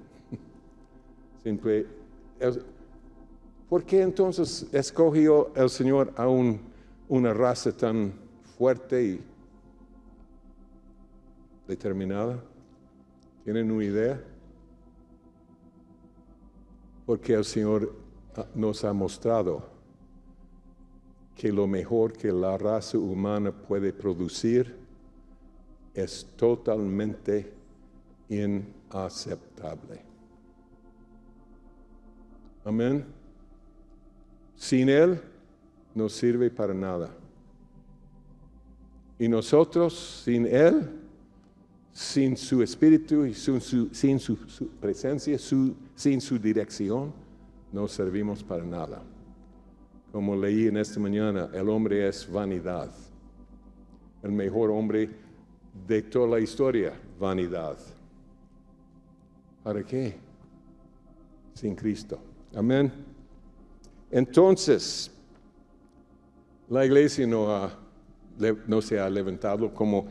Siempre. ¿Por qué entonces escogió el Señor a una raza tan fuerte y determinada? ¿Tienen una idea? Porque el Señor nos ha mostrado que lo mejor que la raza humana puede producir es totalmente inaceptable. Amén. Sin Él no sirve para nada. Y nosotros, sin Él, sin su Espíritu y sin su presencia, sin su dirección, no servimos para nada. Como leí en esta mañana, el hombre es vanidad. El mejor hombre de toda la historia, vanidad. ¿Para qué? Sin Cristo. Amén. Entonces, la iglesia no se ha levantado como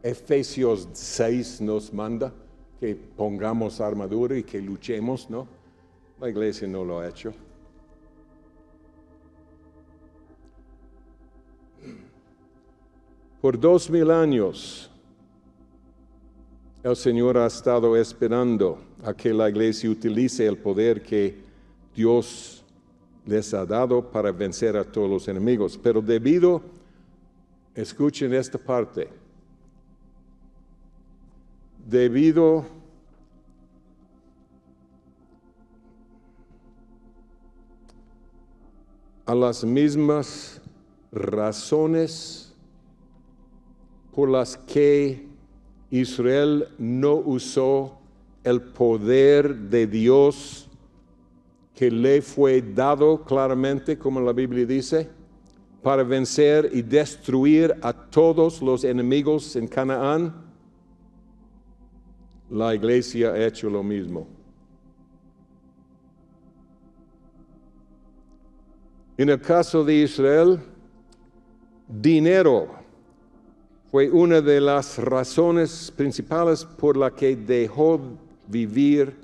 Efesios 6 nos manda, que pongamos armadura y que luchemos, ¿no? La iglesia no lo ha hecho. Por 2,000 años, el Señor ha estado esperando a que la iglesia utilice el poder que Dios les ha dado para vencer a todos los enemigos. Pero escuchen esta parte, debido a las mismas razones por las que Israel no usó el poder de Dios que le fue dado claramente, como la Biblia dice, para vencer y destruir a todos los enemigos en Canaán. La iglesia ha hecho lo mismo. En el caso de Israel, dinero fue una de las razones principales por la que dejó vivir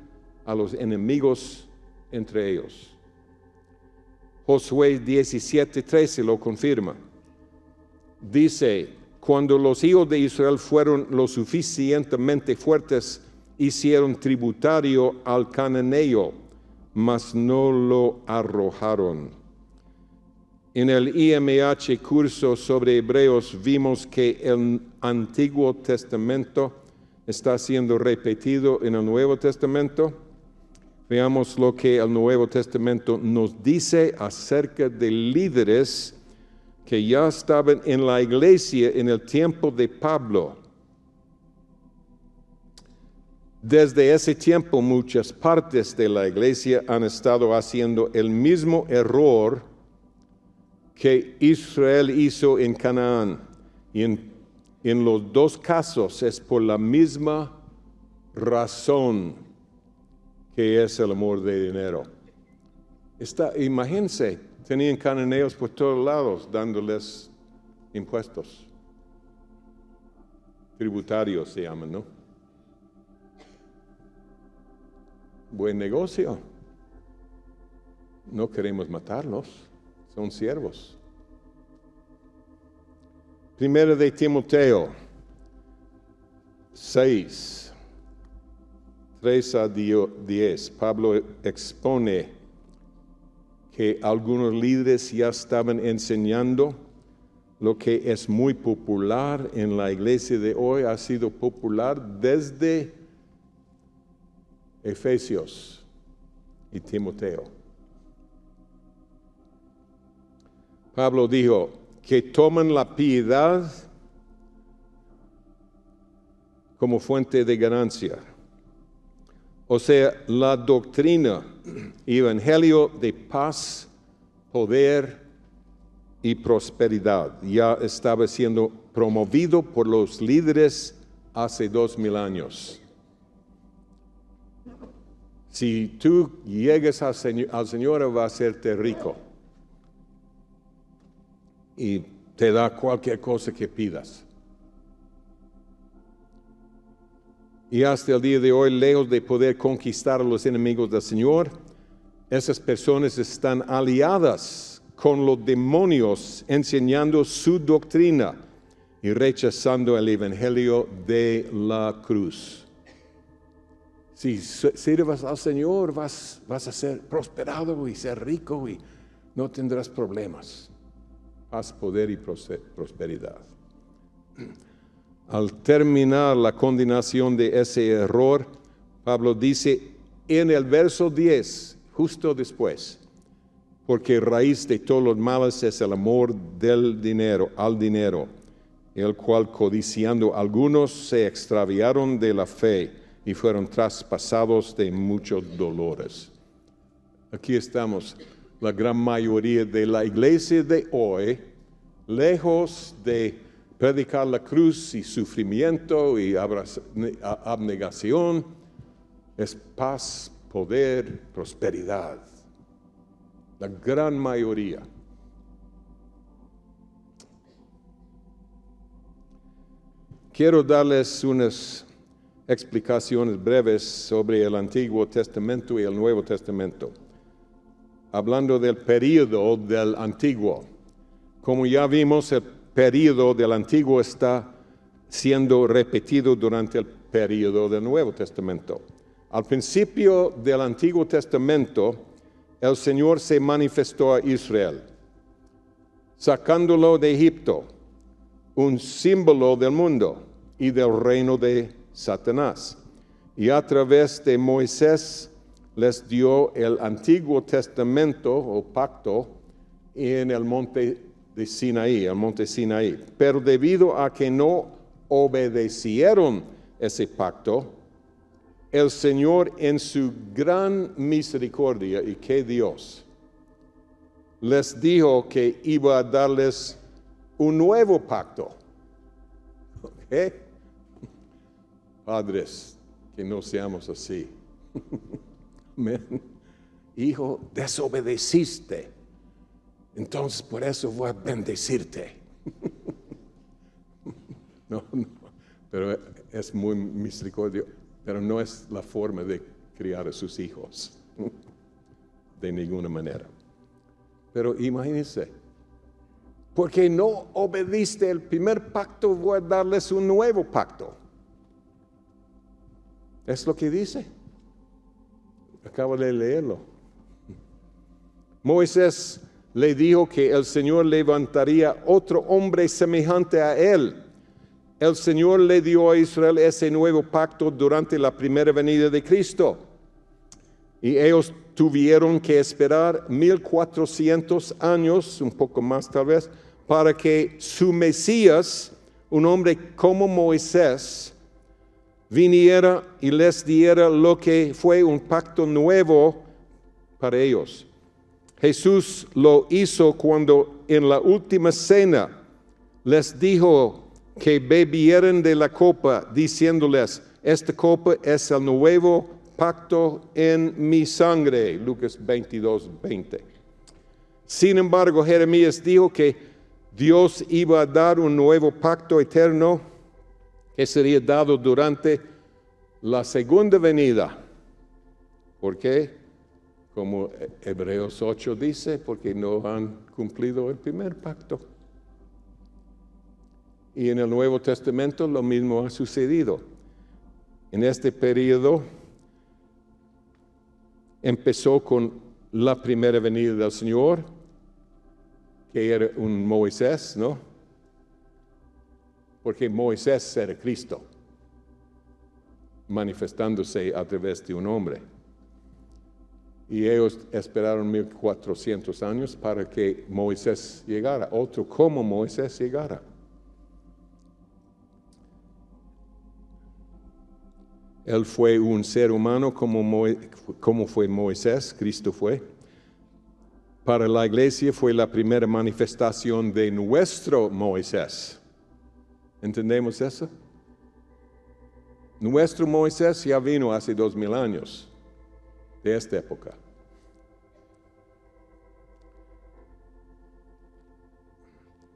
a los enemigos entre ellos. Josué 17:13 lo confirma. Dice, cuando los hijos de Israel fueron lo suficientemente fuertes, hicieron tributario al cananeo, mas no lo arrojaron. En el IMH curso sobre Hebreos vimos que el Antiguo Testamento está siendo repetido en el Nuevo Testamento. Veamos lo que el Nuevo Testamento nos dice acerca de líderes que ya estaban en la iglesia en el tiempo de Pablo. Desde ese tiempo muchas partes de la iglesia han estado haciendo el mismo error que Israel hizo en Canaán. Y en los dos casos es por la misma razón, que es el amor de dinero. Imagínense, tenían cananeos por todos lados dándoles impuestos. Tributarios se llaman, ¿no? Buen negocio. No queremos matarlos, son siervos. Primero de Timoteo 6, 3 a 10, Pablo expone que algunos líderes ya estaban enseñando lo que es muy popular en la iglesia de hoy, ha sido popular desde Efesios y Timoteo. Pablo dijo que toman la piedad como fuente de ganancia. O sea, la doctrina, evangelio de paz, poder y prosperidad ya estaba siendo promovido por los líderes hace 2000 años. Si tú llegas al Señor, va a hacerte rico y te da cualquier cosa que pidas. Y hasta el día de hoy, lejos de poder conquistar a los enemigos del Señor, esas personas están aliadas con los demonios, enseñando su doctrina y rechazando el evangelio de la cruz. Si sirvas al Señor, vas a ser prosperado y ser rico y no tendrás problemas. Paz, poder y prosperidad. Al terminar la condenación de ese error, Pablo dice en el verso 10, justo después, porque raíz de todos los males es el amor al dinero, el cual codiciando algunos se extraviaron de la fe y fueron traspasados de muchos dolores. Aquí estamos, la gran mayoría de la iglesia de hoy, lejos de predicar la cruz y sufrimiento y abnegación, es paz, poder, prosperidad. La gran mayoría. Quiero darles unas explicaciones breves sobre el Antiguo Testamento y el Nuevo Testamento. Hablando del período del Antiguo. Como ya vimos, el período del Antiguo está siendo repetido durante el período del Nuevo Testamento. Al principio del Antiguo Testamento, el Señor se manifestó a Israel, sacándolo de Egipto, un símbolo del mundo y del reino de Satanás. Y a través de Moisés les dio el Antiguo Testamento o pacto en el monte de Sinaí, el monte Sinaí. Pero debido a que no obedecieron ese pacto, el Señor en su gran misericordia, y que Dios, les dijo que iba a darles un nuevo pacto. ¿Ok? Padres, que no seamos así. Amén. Hijo, desobedeciste. Entonces por eso voy a bendecirte. No, pero es muy misericordioso, pero no es la forma de criar a sus hijos, de ninguna manera. Pero imagínense, porque no obediste el primer pacto, voy a darles un nuevo pacto. Es lo que dice. Acabo de leerlo. Moisés le dijo que el Señor levantaría otro hombre semejante a él. El Señor le dio a Israel ese nuevo pacto durante la primera venida de Cristo. Y ellos tuvieron que esperar 1400 años, un poco más tal vez, para que su Mesías, un hombre como Moisés, viniera y les diera lo que fue un pacto nuevo para ellos. Jesús lo hizo cuando en la última cena les dijo que bebieran de la copa, diciéndoles, esta copa es el nuevo pacto en mi sangre. Lucas 22:20. Sin embargo, Jeremías dijo que Dios iba a dar un nuevo pacto eterno que sería dado durante la segunda venida. ¿Por qué? Como Hebreos 8 dice, porque no han cumplido el primer pacto. Y en el Nuevo Testamento lo mismo ha sucedido. En este periodo empezó con la primera venida del Señor, que era un Moisés, ¿no? Porque Moisés era Cristo, manifestándose a través de un hombre. Y ellos esperaron 1400 años para que Moisés llegara, otro como Moisés llegara. Él fue un ser humano como fue Moisés, Cristo fue. Para la iglesia fue la primera manifestación de nuestro Moisés. ¿Entendemos eso? Nuestro Moisés ya vino hace 2000 años, de esta época.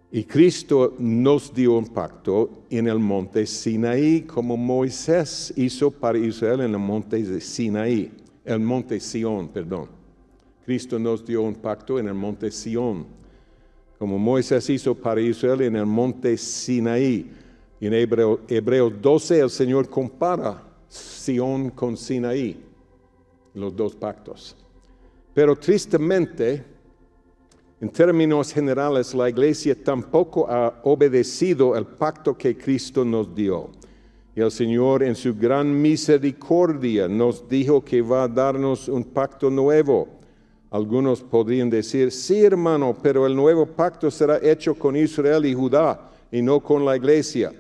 Y Cristo nos dio un pacto en el monte Sinaí, como Moisés hizo para Israel en el monte de Sinaí, el monte Sión, perdón. Cristo nos dio un pacto en el monte Sión, como Moisés hizo para Israel en el monte Sinaí. En Hebreos 12 el Señor compara Sión con Sinaí, los dos pactos. Pero tristemente, en términos generales, la iglesia tampoco ha obedecido el pacto que Cristo nos dio. Y el Señor en su gran misericordia nos dijo que va a darnos un pacto nuevo. Algunos podrían decir, sí hermano, pero el nuevo pacto será hecho con Israel y Judá y no con la iglesia.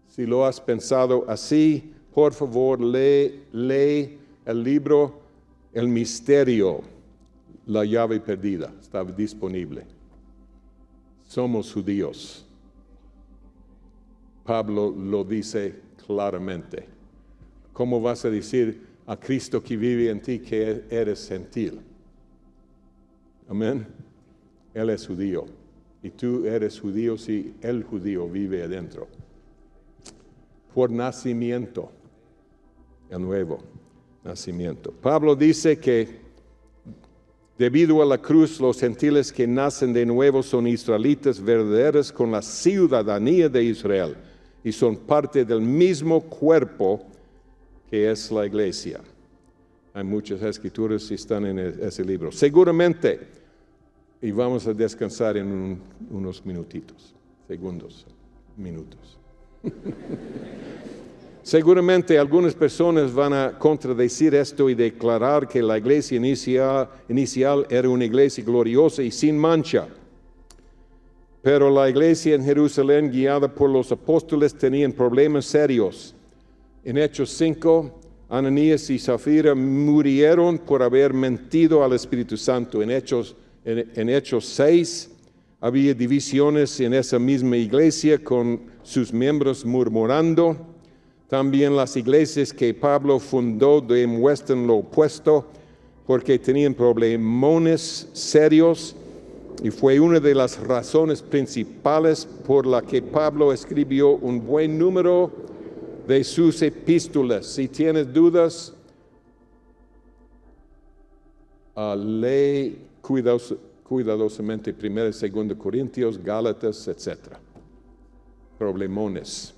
Si lo has pensado así, por favor, lee el libro El Misterio, la llave perdida, está disponible. Somos judíos. Pablo lo dice claramente. ¿Cómo vas a decir a Cristo que vive en ti que eres gentil? Amén. Él es judío. Y tú eres judío si el judío vive adentro. Por nacimiento, el nuevo nacimiento. Pablo dice que debido a la cruz, los gentiles que nacen de nuevo son israelitas verdaderos con la ciudadanía de Israel y son parte del mismo cuerpo que es la iglesia. Hay muchas escrituras que están en ese libro. Seguramente, y vamos a descansar en unos minutitos, minutos. Seguramente algunas personas van a contradecir esto y declarar que la iglesia inicial era una iglesia gloriosa y sin mancha. Pero la iglesia en Jerusalén, guiada por los apóstoles, tenían problemas serios. En Hechos 5, Ananías y Zafira murieron por haber mentido al Espíritu Santo. En Hechos 6, había divisiones en esa misma iglesia con sus miembros murmurando. También las iglesias que Pablo fundó demuestran lo opuesto porque tenían problemones serios y fue una de las razones principales por la que Pablo escribió un buen número de sus epístolas. Si tienes dudas, lee cuidadosamente 1 y 2 Corintios, Gálatas, etc. Problemones.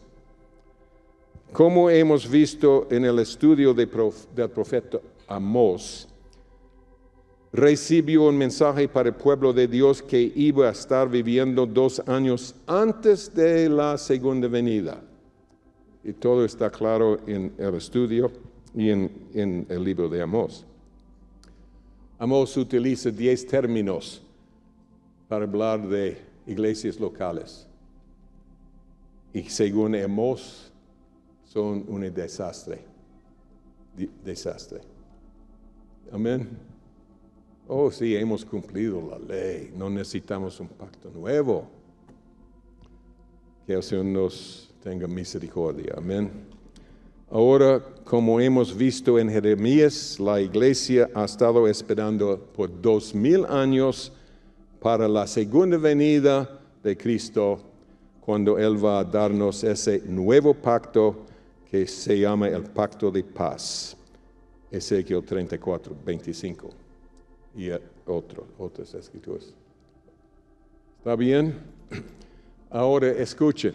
Como hemos visto en el estudio del profeta Amós, recibió un mensaje para el pueblo de Dios que iba a estar viviendo 2 años antes de la segunda venida. Y todo está claro en el estudio y en el libro de Amós. Amós utiliza 10 términos para hablar de iglesias locales. Y según Amós, son un desastre. Desastre. Amén. Oh, sí, hemos cumplido la ley. No necesitamos un pacto nuevo. Que el Señor nos tenga misericordia. Amén. Ahora, como hemos visto en Jeremías, la iglesia ha estado esperando por 2000 años para la segunda venida de Cristo, cuando Él va a darnos ese nuevo pacto que se llama el pacto de paz. Ezequiel 34, 25 y otras escrituras. ¿Está bien? Ahora escuchen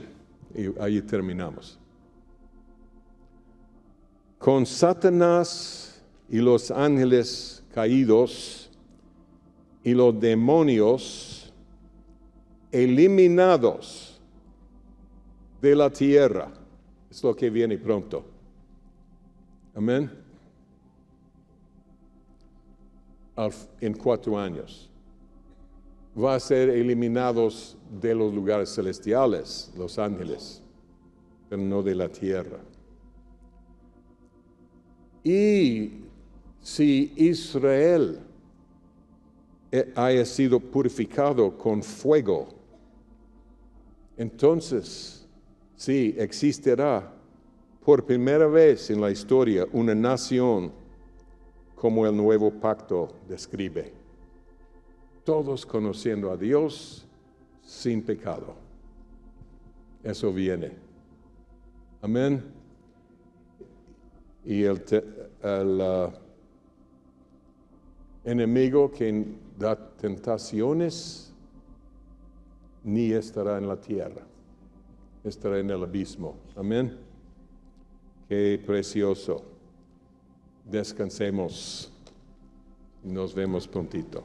y ahí terminamos. Con Satanás y los ángeles caídos y los demonios eliminados de la tierra, es lo que viene pronto. Amén. En 4 años. Va a ser eliminados de los lugares celestiales, los ángeles, pero no de la tierra. Y si Israel haya sido purificado con fuego, entonces sí existirá por primera vez en la historia una nación como el nuevo pacto describe. Todos conociendo a Dios sin pecado. Eso viene. Amén. Y el enemigo que da tentaciones ni estará en la tierra, estará en el abismo. Amén. Qué precioso. Descansemos. Nos vemos prontito.